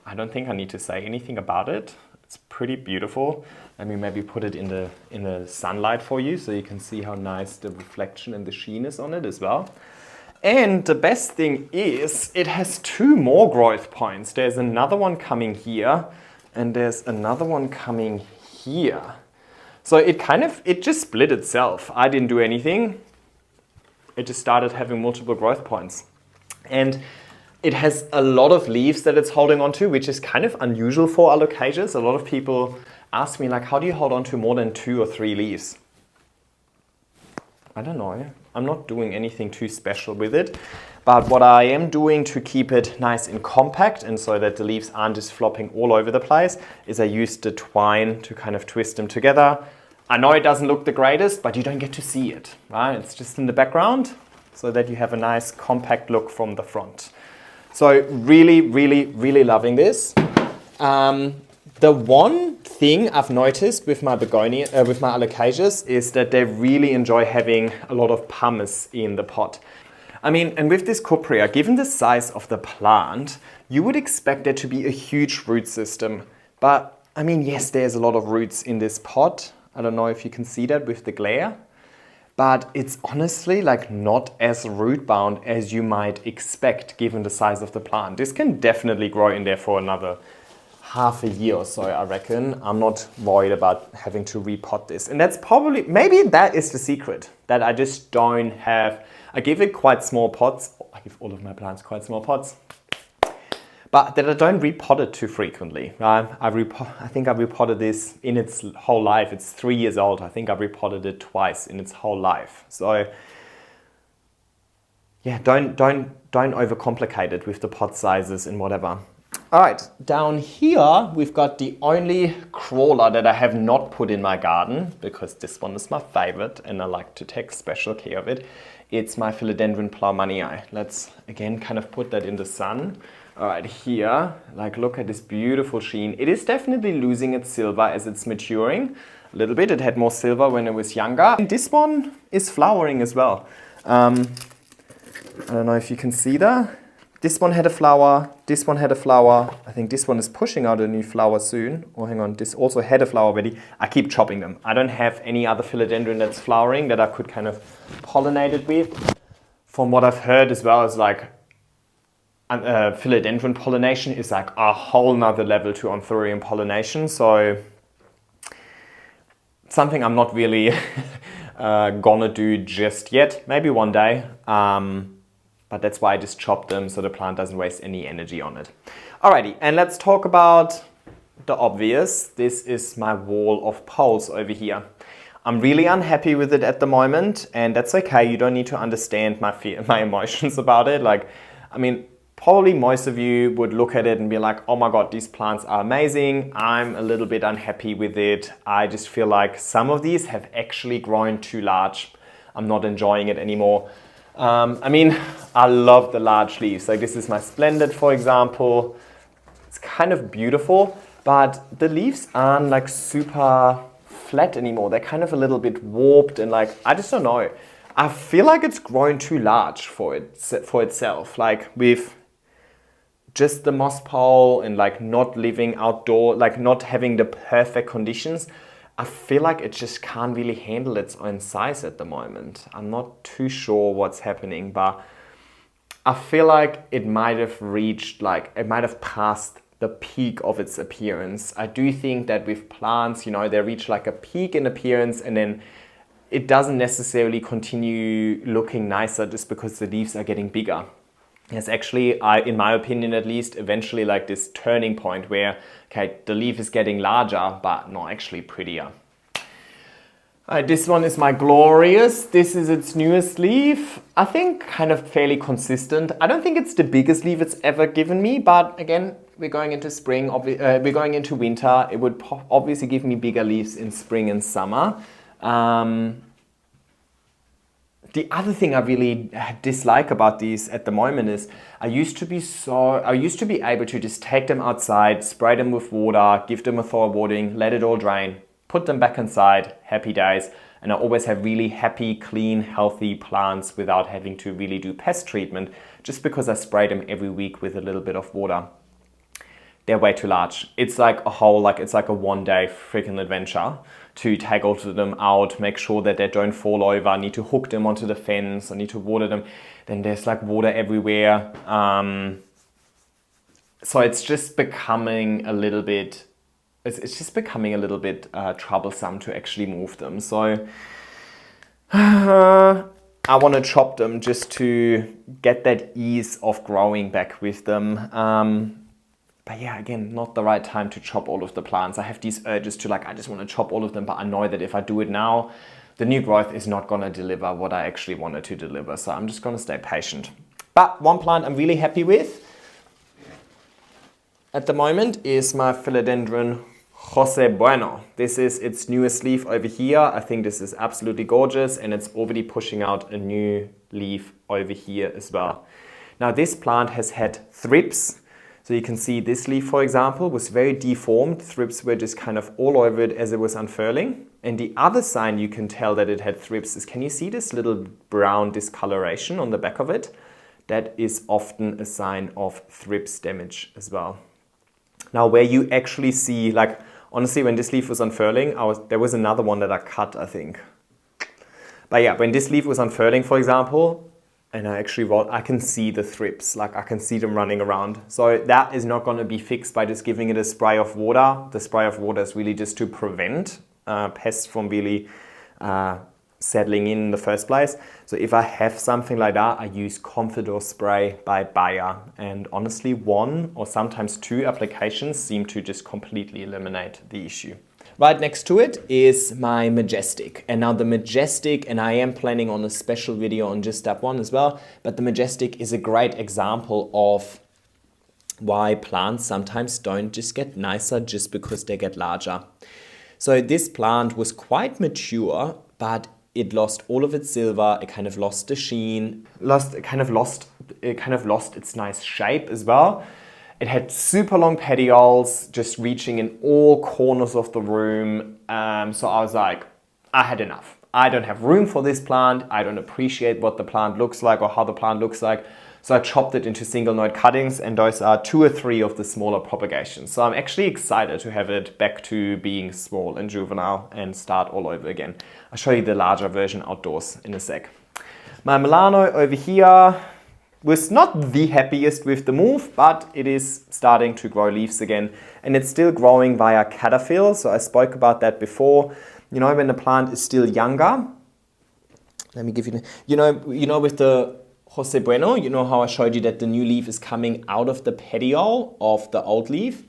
A: I don't think I need to say anything about it. It's pretty beautiful. Let me maybe put it in the sunlight for you so you can see how nice the reflection and the sheen is on it as well. And the best thing is it has 2 more growth points. There's another one coming here and there's another one coming here. So it just split itself. I didn't do anything. It just started having multiple growth points. And it has a lot of leaves that it's holding onto, which is kind of unusual for alocasias. A lot of people ask me like, how do you hold on to more than 2 or 3 leaves? I don't know. I'm not doing anything too special with it. But what I am doing to keep it nice and compact and so that the leaves aren't just flopping all over the place is I use the twine to kind of twist them together. I know it doesn't look the greatest, but you don't get to see it, right? It's just in the background so that you have a nice compact look from the front. So really, really, really loving this. The one thing I've noticed with my begonia, with my alocasias is that they really enjoy having a lot of pumice in the pot. I mean, and with this cuprea, given the size of the plant, you would expect there to be a huge root system. But I mean, yes, there's a lot of roots in this pot. I don't know if you can see that with the glare, but it's honestly like not as root bound as you might expect given the size of the plant. This can definitely grow in there for another half a year or so, I reckon. I'm not worried about having to repot this. And that's probably, maybe that is the secret, that I just don't have, I give it quite small pots. I give all of my plants quite small pots. But that I don't repot it too frequently. I think I repotted this in its whole life. It's 3 years old. I think I repotted it twice in its whole life. So yeah, don't overcomplicate it with the pot sizes and whatever. All right, down here we've got the only crawler that I have not put in my garden because this one is my favorite and I like to take special care of it. It's my Philodendron Plowmanii. Let's again kind of put that in the sun. All right, here, like look at this beautiful sheen. It is definitely losing its silver as it's maturing a little bit. It had more silver when it was younger. And this one is flowering as well. I don't know if you can see that. This one had a flower, this one had a flower. I think this one is pushing out a new flower soon. Oh, hang on, this also had a flower already. I keep chopping them. I don't have any other philodendron that's flowering that I could kind of pollinate it with. From what I've heard as well is like, philodendron pollination is like a whole nother level to anthurium pollination. So something I'm not really gonna do just yet. Maybe one day. But that's why I just chopped them so the plant doesn't waste any energy on it. Alrighty, and let's talk about the obvious. This is my wall of poles over here. I'm really unhappy with it at the moment, and that's okay. You don't need to understand my emotions about it. Like, I mean, probably most of you would look at it and be like, oh my God, these plants are amazing. I'm a little bit unhappy with it. I just feel like some of these have actually grown too large. I'm not enjoying it anymore. I mean, I love the large leaves. Like this is my Splendid, for example. It's kind of beautiful, but the leaves aren't like super flat anymore. They're kind of a little bit warped and like, I just don't know. I feel like it's grown too large for itself. Like with just the moss pole and like not living outdoor, like not having the perfect conditions, I feel like it just can't really handle its own size at the moment. I'm not too sure what's happening, but I feel like it might have reached, like, it might have passed the peak of its appearance. I do think that with plants, you know, they reach like a peak in appearance and then it doesn't necessarily continue looking nicer just because the leaves are getting bigger. It's actually, in my opinion at least, eventually like this turning point where, okay, the leaf is getting larger, but not actually prettier. This one is my Glorious. This is its newest leaf. I think kind of fairly consistent. I don't think it's the biggest leaf it's ever given me, but again, we're going into spring, we're going into winter. It would obviously give me bigger leaves in spring and summer. The other thing I really dislike about these at the moment is I used to be able to just take them outside, spray them with water, give them a thorough watering, let it all drain, put them back inside, happy days. And I always have really happy, clean, healthy plants without having to really do pest treatment just because I spray them every week with a little bit of water. They're way too large. It's like it's like a one-day freaking adventure to take all of them out, make sure that they don't fall over. I need to hook them onto the fence. I need to water them. Then there's like water everywhere. So it's just becoming a little bit, troublesome to actually move them. So I want to chop them just to get that ease of growing back with them. But yeah, again, not the right time to chop all of the plants. I have these urges to I just want to chop all of them, but I know that if I do it now, the new growth is not going to deliver what I actually wanted to deliver. So I'm just going to stay patient. But one plant I'm really happy with at the moment is my philodendron Jose Bueno. This is its newest leaf over here. I think this is absolutely gorgeous, and it's already pushing out a new leaf over here as well. Now this plant has had thrips. So you can see this leaf, for example, was very deformed. Thrips were just kind of all over it as it was unfurling. And the other sign you can tell that it had thrips is, can you see this little brown discoloration on the back of it? That is often a sign of thrips damage as well. Now where you actually see, honestly, when this leaf was unfurling, there was another one that I cut, I think. But yeah, when this leaf was unfurling, for example, and I can see the thrips, I can see them running around. So that is not going to be fixed by just giving it a spray of water. The spray of water is really just to prevent pests from really settling in the first place. So if I have something like that, I use Confidor spray by Bayer. And honestly, one or sometimes two applications seem to just completely eliminate the issue. Right next to it is my Majestic. And now the Majestic, and I am planning on a special video on just that one as well, but the Majestic is a great example of why plants sometimes don't just get nicer just because they get larger. So this plant was quite mature, but it lost all of its silver, it kind of lost the sheen, it kind of lost its nice shape as well. It had super long petioles just reaching in all corners of the room. So I was like, I had enough. I don't have room for this plant. I don't appreciate what the plant looks like or how the plant looks like. So I chopped it into single node cuttings, and those are 2 or 3 of the smaller propagations. So I'm actually excited to have it back to being small and juvenile and start all over again. I'll show you the larger version outdoors in a sec. My Milano over here was not the happiest with the move, but it is starting to grow leaves again, and it's still growing via cataphyll. So I spoke about that before. You know, when the plant is still younger, let me give you, you know with the Jose Bueno, you know how I showed you that the new leaf is coming out of the petiole of the old leaf?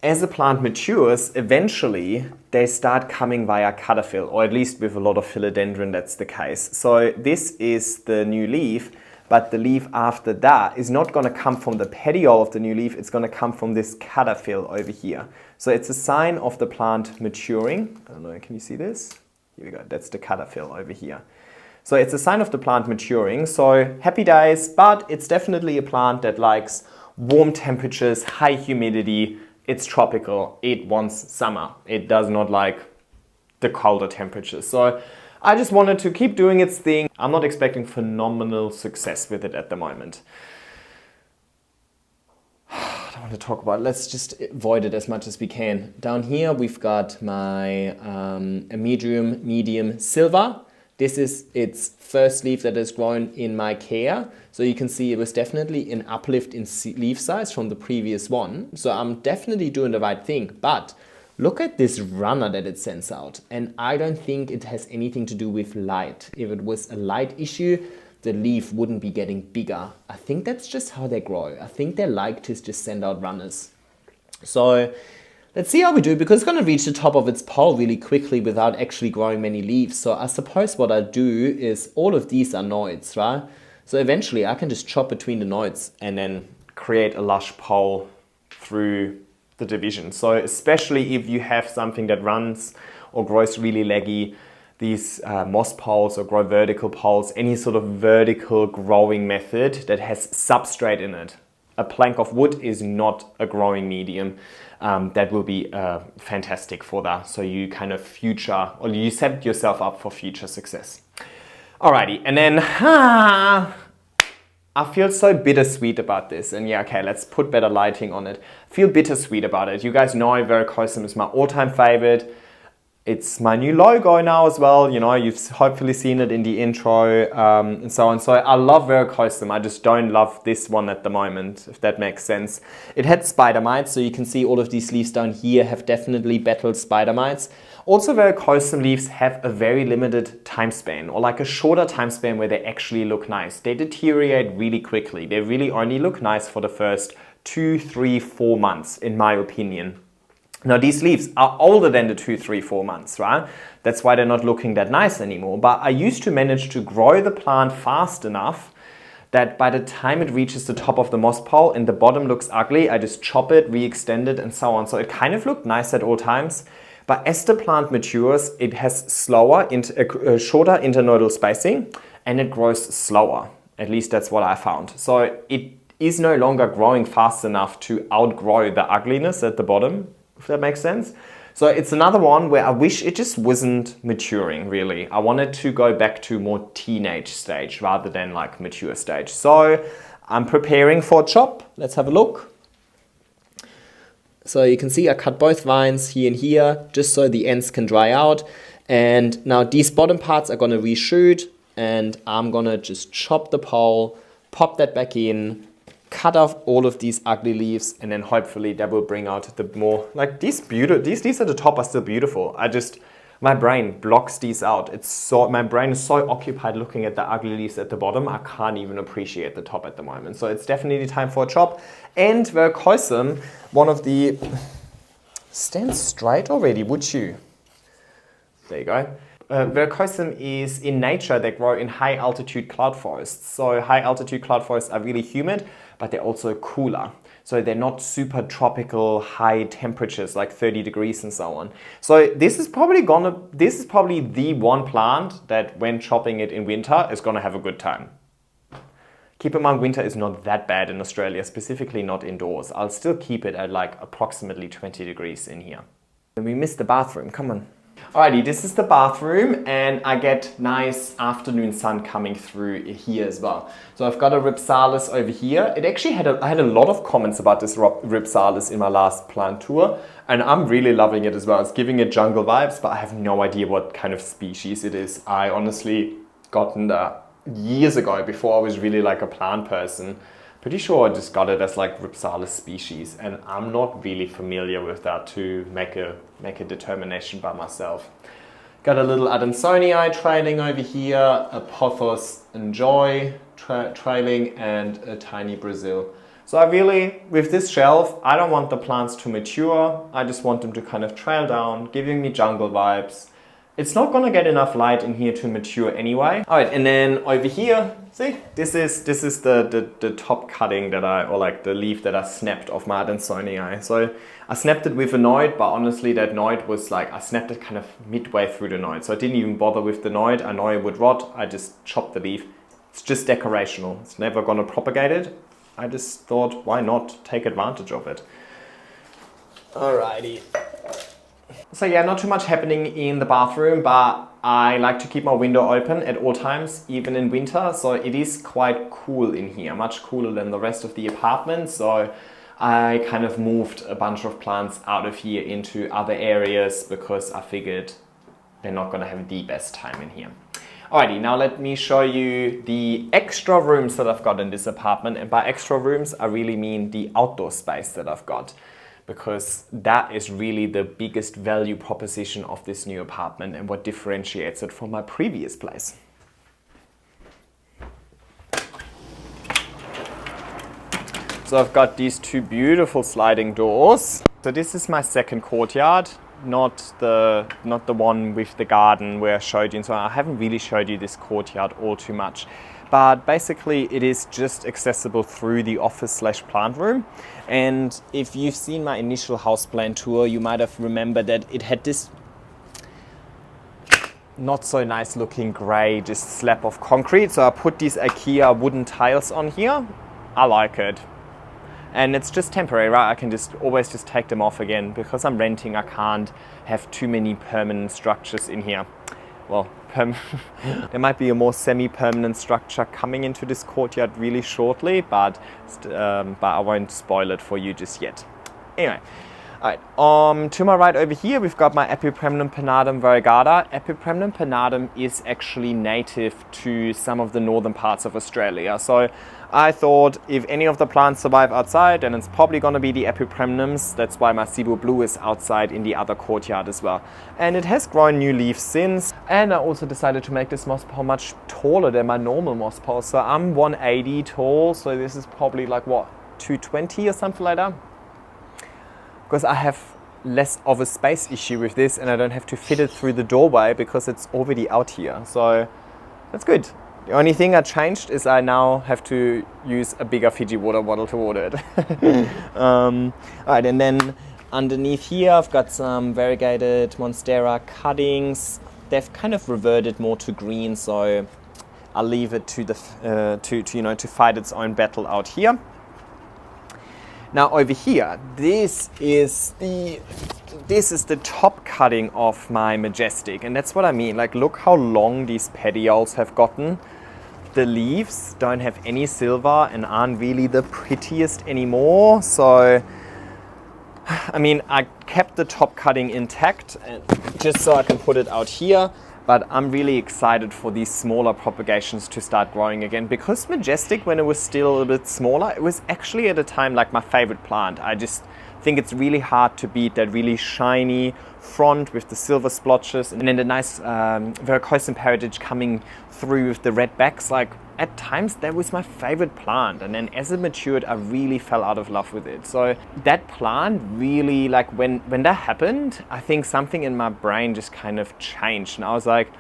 A: As the plant matures, eventually they start coming via cataphyll, or at least with a lot of philodendron that's the case. So this is the new leaf, but the leaf after that is not going to come from the petiole of the new leaf, it's going to come from this cataphyll over here. So it's a sign of the plant maturing. I don't know, can you see this? Here we go, that's the cataphyll over here. So it's a sign of the plant maturing, so happy days, but it's definitely a plant that likes warm temperatures, high humidity, it's tropical, it wants summer. It does not like the colder temperatures. So I just wanted to keep doing its thing. I'm not expecting phenomenal success with it at the moment. I don't want to talk about it. Let's just avoid it as much as we can. Down here we've got my medium silver. This is its first leaf that has grown in my care. So you can see it was definitely an uplift in leaf size from the previous one. So I'm definitely doing the right thing. But look at this runner that it sends out. And I don't think it has anything to do with light. If it was a light issue, the leaf wouldn't be getting bigger. I think that's just how they grow. I think they like to just send out runners. So let's see how we do, because it's going to reach the top of its pole really quickly without actually growing many leaves. So I suppose what I do is, all of these are nodes, right? So eventually I can just chop between the nodes and then create a lush pole through the division. So especially if you have something that runs or grows really leggy, these moss poles or grow vertical poles, any sort of vertical growing method that has substrate in it. A plank of wood is not a growing medium. That will be fantastic for that. So you kind of you set yourself up for future success. Alrighty, and then I feel so bittersweet about this. And yeah, okay, let's put better lighting on it. I feel bittersweet about it. You guys know Verrucosum is my all-time favorite. It's my new logo now as well. You know, you've hopefully seen it in the intro and so on. So I love Verrucosum. I just don't love this one at the moment, if that makes sense. It had spider mites, so you can see all of these leaves down here have definitely battled spider mites. Also, Verrucosum leaves have a very limited time span, or like a shorter time span where they actually look nice. They deteriorate really quickly. They really only look nice for the first 2, 3, 4 months, in my opinion. Now these leaves are older than the 2, 3, 4 months, right? That's why they're not looking that nice anymore. But I used to manage to grow the plant fast enough that by the time it reaches the top of the moss pole and the bottom looks ugly, I just chop it, re-extend it and so on. So it kind of looked nice at all times. But as the plant matures, it has shorter internodal spacing and it grows slower. At least that's what I found. So it is no longer growing fast enough to outgrow the ugliness at the bottom, if that makes sense. So it's another one where I wish it just wasn't maturing, really. I wanted to go back to more teenage stage rather than like mature stage. So I'm preparing for a chop. Let's have a look. So you can see I cut both vines here and here just so the ends can dry out. And now these bottom parts are going to reshoot and I'm going to just chop the pole, pop that back in, cut off all of these ugly leaves, and then hopefully that will bring out the more, like these leaves at the top are still beautiful. My brain blocks these out. My brain is so occupied looking at the ugly leaves at the bottom, I can't even appreciate the top at the moment. So it's definitely time for a chop. And Vercosum, one of the, stand straight already, would you? There you go. Vercosum is in nature, they grow in high altitude cloud forests. So high altitude cloud forests are really humid, but they're also cooler. So they're not super tropical high temperatures like 30 degrees and so on. So this is probably the one plant that when chopping it in winter is gonna have a good time. Keep in mind, winter is not that bad in Australia, specifically not indoors. I'll still keep it at like approximately 20 degrees in here. And we missed the bathroom, come on. Alrighty, this is the bathroom and I get nice afternoon sun coming through here as well. So I've got a Rhipsalis over here. It actually I had a lot of comments about this Rhipsalis in my last plant tour and I'm really loving it as well. It's giving it jungle vibes, but I have no idea what kind of species it is. I honestly gotten that years ago before I was really like a plant person. Pretty sure I just got it as like Rhipsalis species and I'm not really familiar with that to make a determination by myself. Got a little Adansonii trailing over here, a Pothos Enjoy trailing and a tiny Brazil. So I really, with this shelf, I don't want the plants to mature. I just want them to kind of trail down, giving me jungle vibes. It's not gonna get enough light in here to mature anyway. All right, and then over here, see, this is the top cutting or the leaf that I snapped off my Adansonii. So I snapped it with a node, but honestly that node was like, I snapped it kind of midway through the node. So I didn't even bother with the node. I know it would rot, I just chopped the leaf. It's just decorational. It's never gonna propagate it. I just thought, why not take advantage of it? Alrighty. So yeah, not too much happening in the bathroom, but I like to keep my window open at all times, even in winter. So it is quite cool in here, much cooler than the rest of the apartment. So I kind of moved a bunch of plants out of here into other areas because I figured they're not gonna have the best time in here. Alrighty, now let me show you the extra rooms that I've got in this apartment. And by extra rooms, I really mean the outdoor space that I've got, because that is really the biggest value proposition of this new apartment and what differentiates it from my previous place. So I've got these two beautiful sliding doors. So this is my second courtyard, not the one with the garden where I showed you. So I haven't really showed you this courtyard all too much. But basically it is just accessible through the office/plant room. And if you've seen my initial houseplant tour, you might have remembered that it had this not so nice looking grey just slab of concrete. So I put these IKEA wooden tiles on here. I like it. And it's just temporary, right? I can always just take them off again. Because I'm renting, I can't have too many permanent structures in here. Well, there might be a more semi-permanent structure coming into this courtyard really shortly, but I won't spoil it for you just yet. Anyway, all right, to my right over here, we've got my Epipremnum pinnatum variegata. Epipremnum pinnatum is actually native to some of the northern parts of Australia. So I thought if any of the plants survive outside, then it's probably going to be the Epipremnums. That's why my Cebu Blue is outside in the other courtyard as well. And it has grown new leaves since. And I also decided to make this moss pole much taller than my normal moss pole. So I'm 180 tall, so this is probably like what, 220 or something like that. Because I have less of a space issue with this and I don't have to fit it through the doorway because it's already out here. So that's good. The only thing I changed is I now have to use a bigger Fiji water bottle to water it. Alright, and then underneath here I've got some variegated Monstera cuttings. They've kind of reverted more to green, so I'll leave it to the to fight its own battle out here. Now over here, this is the top cutting of my Majestic, and that's what I mean. Like, look how long these petioles have gotten. The leaves don't have any silver and aren't really the prettiest anymore. So, I mean, I kept the top cutting intact and just so I can put it out here. But I'm really excited for these smaller propagations to start growing again, because Majestic, when it was still a bit smaller, it was actually at a time like my favorite plant. I just think it's really hard to beat that really shiny front with the silver splotches and then the nice verrucosum heritage coming through with the red backs. Like, at times that was my favorite plant, and then as it matured I really fell out of love with it. So that plant really, like, when that happened, I think something in my brain just kind of changed, and I was like,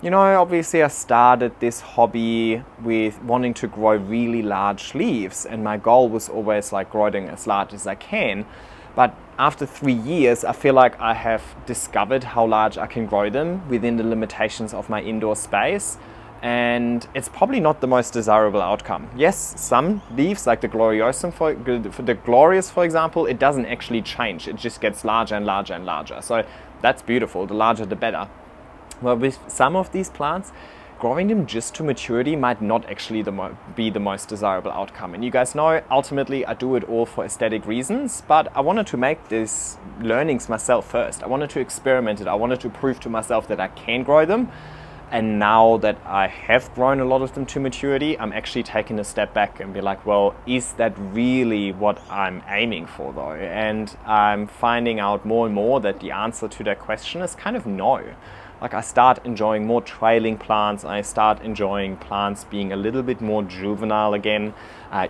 A: you know, obviously I started this hobby with wanting to grow really large leaves, and my goal was always like growing as large as I can. But after 3 years, I feel like I have discovered how large I can grow them within the limitations of my indoor space. And it's probably not the most desirable outcome. Yes, some leaves, like the Glorious, for example, it doesn't actually change. It just gets larger and larger and larger. So that's beautiful. The larger, the better. Well, with some of these plants, growing them just to maturity might not actually be the most desirable outcome. And you guys know, ultimately, I do it all for aesthetic reasons, but I wanted to make these learnings myself first. I wanted to experiment it. I wanted to prove to myself that I can grow them. And now that I have grown a lot of them to maturity, I'm actually taking a step back and be like, well, is that really what I'm aiming for though? And I'm finding out more and more that the answer to that question is kind of no. Like, I start enjoying more trailing plants. I start enjoying plants being a little bit more juvenile again,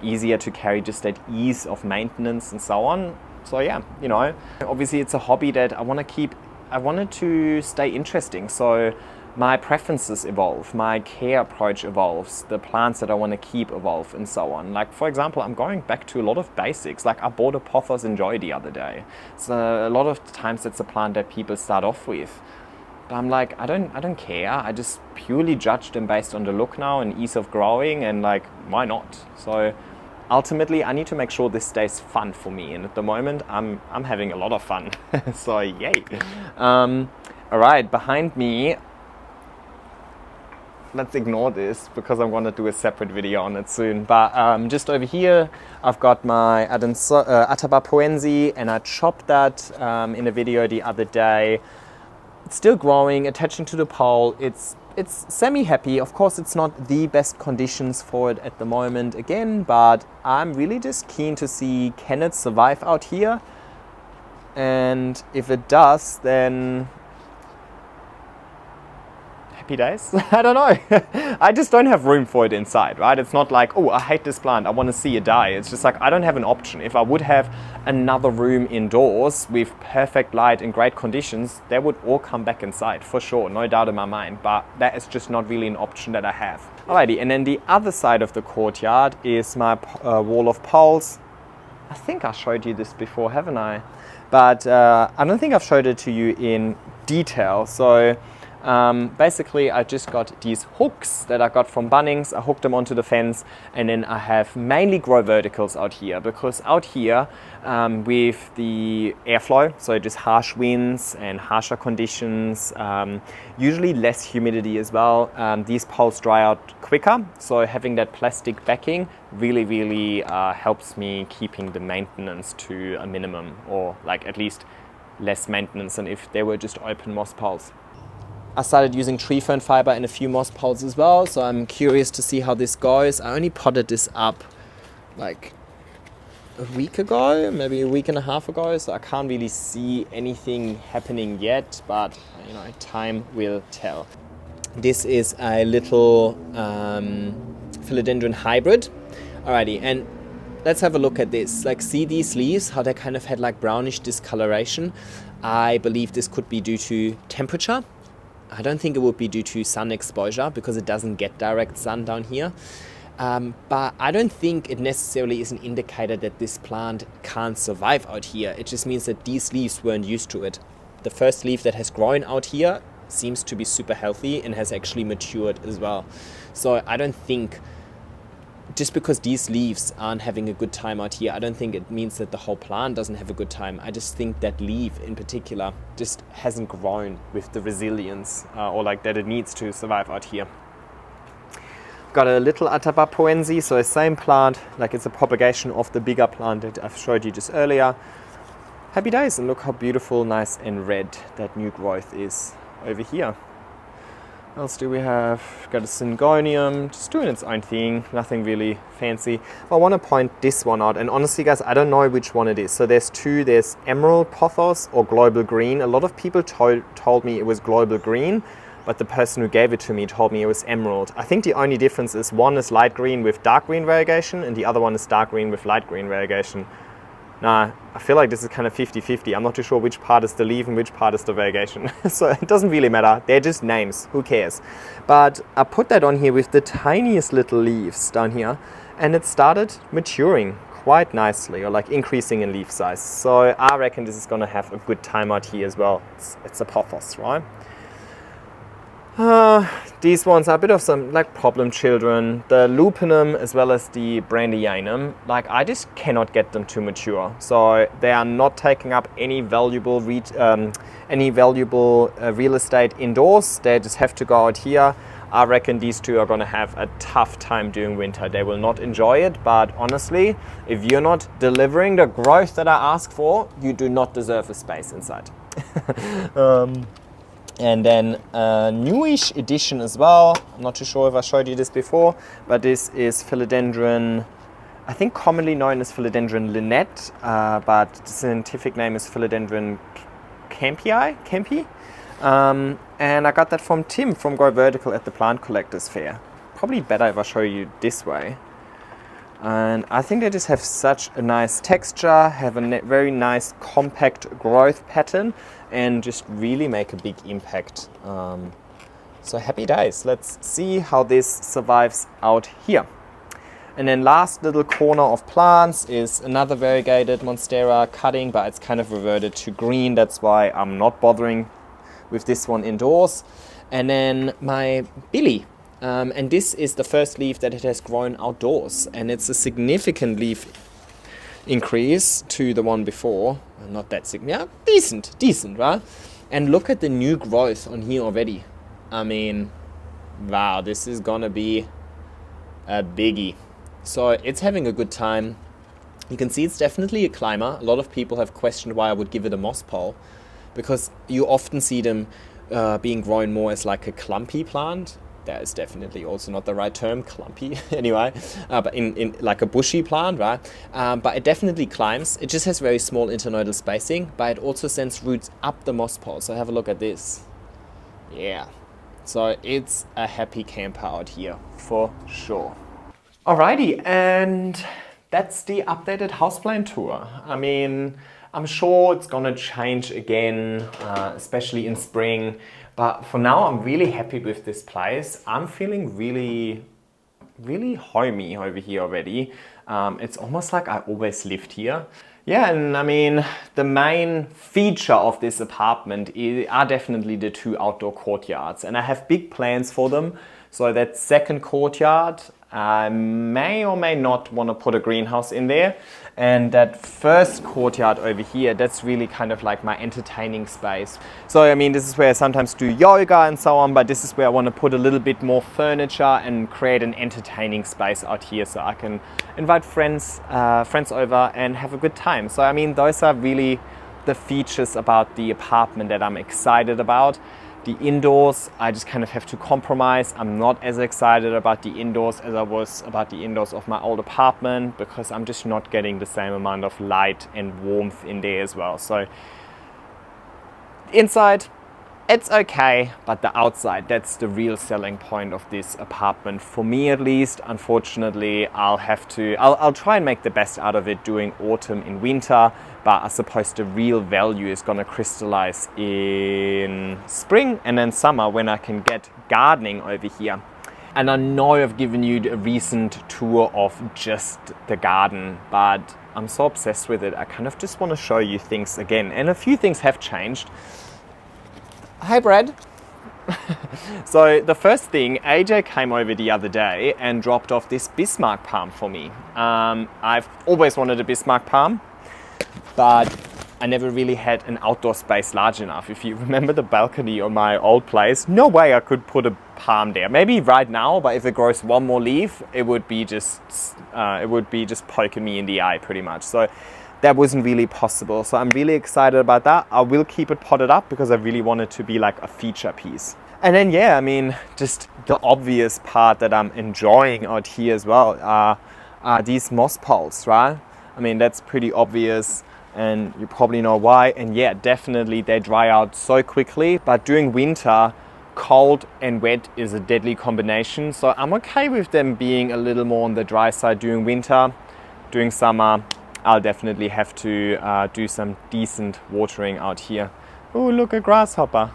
A: easier to carry, just that ease of maintenance and so on. So yeah, you know, obviously it's a hobby that I wanted to stay interesting. So my preferences evolve, my care approach evolves, the plants that I want to keep evolve, and so on. Like, for example, I'm going back to a lot of basics. Like, I bought a Pothos Enjoy the other day. So a lot of times it's a plant that people start off with. But I'm like, I don't care. I just purely judge them based on the look now and ease of growing, and like, why not? So ultimately, I need to make sure this stays fun for me, and at the moment, I'm having a lot of fun. So yay! All right, behind me. Let's ignore this because I'm going to do a separate video on it soon. But just over here, I've got my Ataba poense, and I chopped that in a video the other day. It's still growing, attaching to the pole. It's semi-happy. Of course, it's not the best conditions for it at the moment again, but I'm really just keen to see, can it survive out here? And if it does, then happy days. I don't know. I just don't have room for it inside, right? It's not like, oh, I hate this plant, I want to see it die. It's just like, I don't have an option. If I would have another room indoors with perfect light and great conditions, they would all come back inside for sure, no doubt in my mind. But that is just not really an option that I have. Alrighty, and then the other side of the courtyard is my wall of poles. I think I showed you this before, haven't I? But I don't think I've showed it to you in detail. So basically, I just got these hooks that I got from Bunnings. I hooked them onto the fence, and then I have mainly grow verticals out here, because out here with the airflow, so just harsh winds and harsher conditions, usually less humidity as well, these poles dry out quicker. So having that plastic backing really helps me keeping the maintenance to a minimum, or like at least less maintenance than if they were just open moss poles. I started using tree fern fiber in a few moss poles as well, so I'm curious to see how this goes. I only potted this up like a week ago, maybe a week and a half ago, so I can't really see anything happening yet, but you know, time will tell. This is a little philodendron hybrid. Alrighty, and let's have a look at this. Like, see these leaves, how they kind of had like brownish discoloration. I believe this could be due to temperature. I don't think it would be due to sun exposure because it doesn't get direct sun down here. But I don't think it necessarily is an indicator that this plant can't survive out here. It just means that these leaves weren't used to it. The first leaf that has grown out here seems to be super healthy and has actually matured as well. So I don't think, just because these leaves aren't having a good time out here, I don't think it means that the whole plant doesn't have a good time. I just think that leaf in particular just hasn't grown with the resilience or like that it needs to survive out here. Got a little Atabapoense, so the same plant, like it's a propagation of the bigger plant that I've showed you just earlier. Happy days, and look how beautiful, nice and red that new growth is over here. What else do we have? Got a Syngonium, just doing its own thing, nothing really fancy. I want to point this one out, and honestly guys, I don't know which one it is. So there's two, there's Emerald Pothos or Global Green. A lot of people told me it was Global Green, but the person who gave it to me told me it was Emerald. I think the only difference is one is light green with dark green variegation, and the other one is dark green with light green variegation. Nah, I feel like this is kind of 50-50. I'm not too sure which part is the leaf and which part is the variegation. So it doesn't really matter. They're just names. Who cares? But I put that on here with the tiniest little leaves down here, and it started maturing quite nicely, or like increasing in leaf size. So I reckon this is going to have a good time out here as well. It's a pothos, right? These ones are a bit of some like problem children. The lupinum as well as the brandianum, like I just cannot get them to mature. So they are not taking up any valuable real estate indoors. They just have to go out here. I reckon these two are going to have a tough time during winter. They will not enjoy it, but honestly, if you're not delivering the growth that I ask for, you do not deserve a space inside. And then a newish addition as well. I'm not too sure if I showed you this before, but this is Philodendron, I think commonly known as Philodendron Linnet, but the scientific name is Philodendron Kempi. And I got that from Tim from Go Vertical at the Plant Collectors Fair. Probably better if I show you this way. And I think they just have such a nice texture, have a very nice compact growth pattern, and just really make a big impact. So happy days. Let's see how this survives out here. And then last little corner of plants is another variegated Monstera cutting, but it's kind of reverted to green. That's why I'm not bothering with this one indoors. And then my Billy. And this is the first leaf that it has grown outdoors, and it's a significant leaf increase to the one before. Not that significant, yeah, decent, right? And look at the new growth on here already. I mean, wow, this is gonna be a biggie. So it's having a good time. You can see it's definitely a climber. A lot of people have questioned why I would give it a moss pole, because you often see them being grown more as like a clumpy plant. That is definitely also not the right term, clumpy, anyway, but in like a bushy plant, right? But it definitely climbs. It just has very small internodal spacing, but it also sends roots up the moss pole. So have a look at this. Yeah. So it's a happy camper out here, for sure. Alrighty, and that's the updated houseplant tour. I mean, I'm sure it's gonna change again, especially in spring. But for now, I'm really happy with this place. I'm feeling really, really homey over here already. It's almost like I always lived here. Yeah, and I mean, the main feature of this apartment are definitely the two outdoor courtyards. And I have big plans for them. So that second courtyard, I may or may not want to put a greenhouse in there. And that first courtyard over here, that's really kind of like my entertaining space. So I mean, this is where I sometimes do yoga and so on, but this is where I want to put a little bit more furniture and create an entertaining space out here so I can invite friends over and have a good time. So I mean, those are really the features about the apartment that I'm excited about. The indoors, I just kind of have to compromise. I'm not as excited about the indoors as I was about the indoors of my old apartment, because I'm just not getting the same amount of light and warmth in there as well. So inside, It's okay, but the outside, that's the real selling point of this apartment. For me at least, unfortunately, I'll try and make the best out of it during autumn and winter, but I suppose the real value is gonna crystallize in spring and then summer when I can get gardening over here. And I know I've given you a recent tour of just the garden, but I'm so obsessed with it. I kind of just want to show you things again, and a few things have changed. Hi, Brad. So the first thing, AJ came over the other day and dropped off this Bismarck palm for me. I've always wanted a Bismarck palm, but I never really had an outdoor space large enough. If you remember the balcony on my old place, no way I could put a palm there. Maybe right now, but if it grows one more leaf, it would be just poking me in the eye pretty much. So that wasn't really possible. So I'm really excited about that. I will keep it potted up because I really want it to be like a feature piece. And then, yeah, I mean, just the obvious part that I'm enjoying out here as well are these moss poles, right? I mean, that's pretty obvious and you probably know why. And yeah, definitely they dry out so quickly, but during winter, cold and wet is a deadly combination. So I'm okay with them being a little more on the dry side during winter. During summer, I'll definitely have to do some decent watering out here. Oh, look, a grasshopper.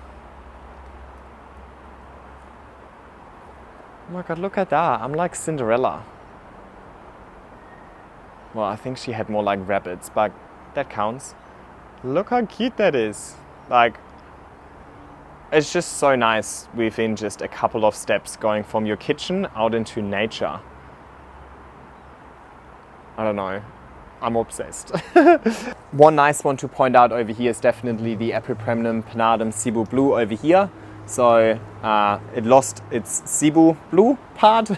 A: Oh my God, look at that. I'm like Cinderella. Well, I think she had more like rabbits, but that counts. Look how cute that is. Like, it's just so nice within just a couple of steps going from your kitchen out into nature. I don't know. I'm obsessed. One nice one to point out over here is definitely the Epipremnum pinnadum Cebu Blue over here. So it lost its Cebu Blue part.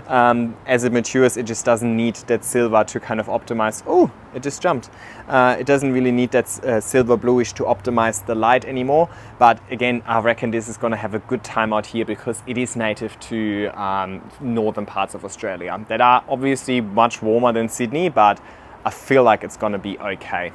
A: As it matures, it just doesn't need that silver to kind of optimize. Oh, it just jumped. It doesn't really need that silver bluish to optimize the light anymore. But again, I reckon this is going to have a good time out here because it is native to northern parts of Australia that are obviously much warmer than Sydney, but I feel like it's going to be okay.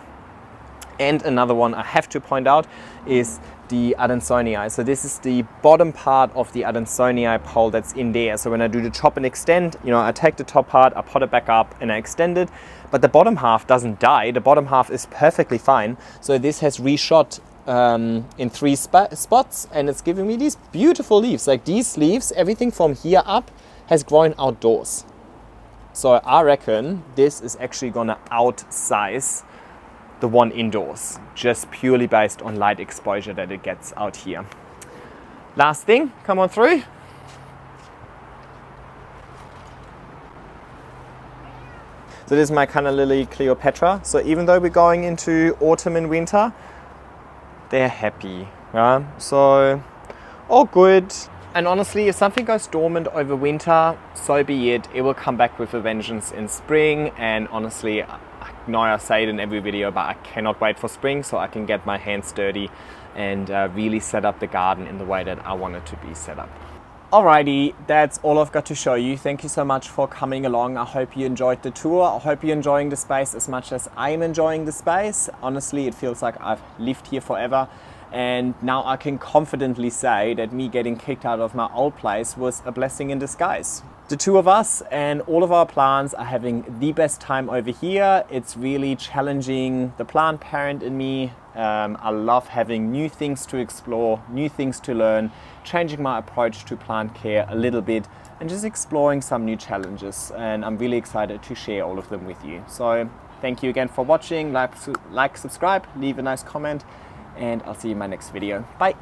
A: And another one I have to point out is the Adansonii. So this is the bottom part of the Adansonii pole that's in there. So when I do the chop and extend, you know, I take the top part, I pot it back up and I extend it, but the bottom half doesn't die. The bottom half is perfectly fine. So this has reshot in 3 spots and it's giving me these beautiful leaves. Like these leaves, everything from here up has grown outdoors. So I reckon this is actually gonna outsize the one indoors, just purely based on light exposure that it gets out here. Last thing, come on through. So this is my Canna Lily Cleopatra. So even though we're going into autumn and winter, they're happy, right? So all good. And honestly, if something goes dormant over winter, so be it. It will come back with a vengeance in spring. And honestly, I know I say it in every video, but I cannot wait for spring so I can get my hands dirty and really set up the garden in the way that I want it to be set up. Alrighty, that's all I've got to show you. Thank you so much for coming along. I hope you enjoyed the tour. I hope you're enjoying the space as much as I'm enjoying the space. Honestly, it feels like I've lived here forever. And now I can confidently say that me getting kicked out of my old place was a blessing in disguise. The two of us and all of our plants are having the best time over here. It's really challenging the plant parent in me. I love having new things to explore, new things to learn, changing my approach to plant care a little bit and just exploring some new challenges. And I'm really excited to share all of them with you. So thank you again for watching. Like, subscribe, leave a nice comment, and I'll see you in my next video. Bye.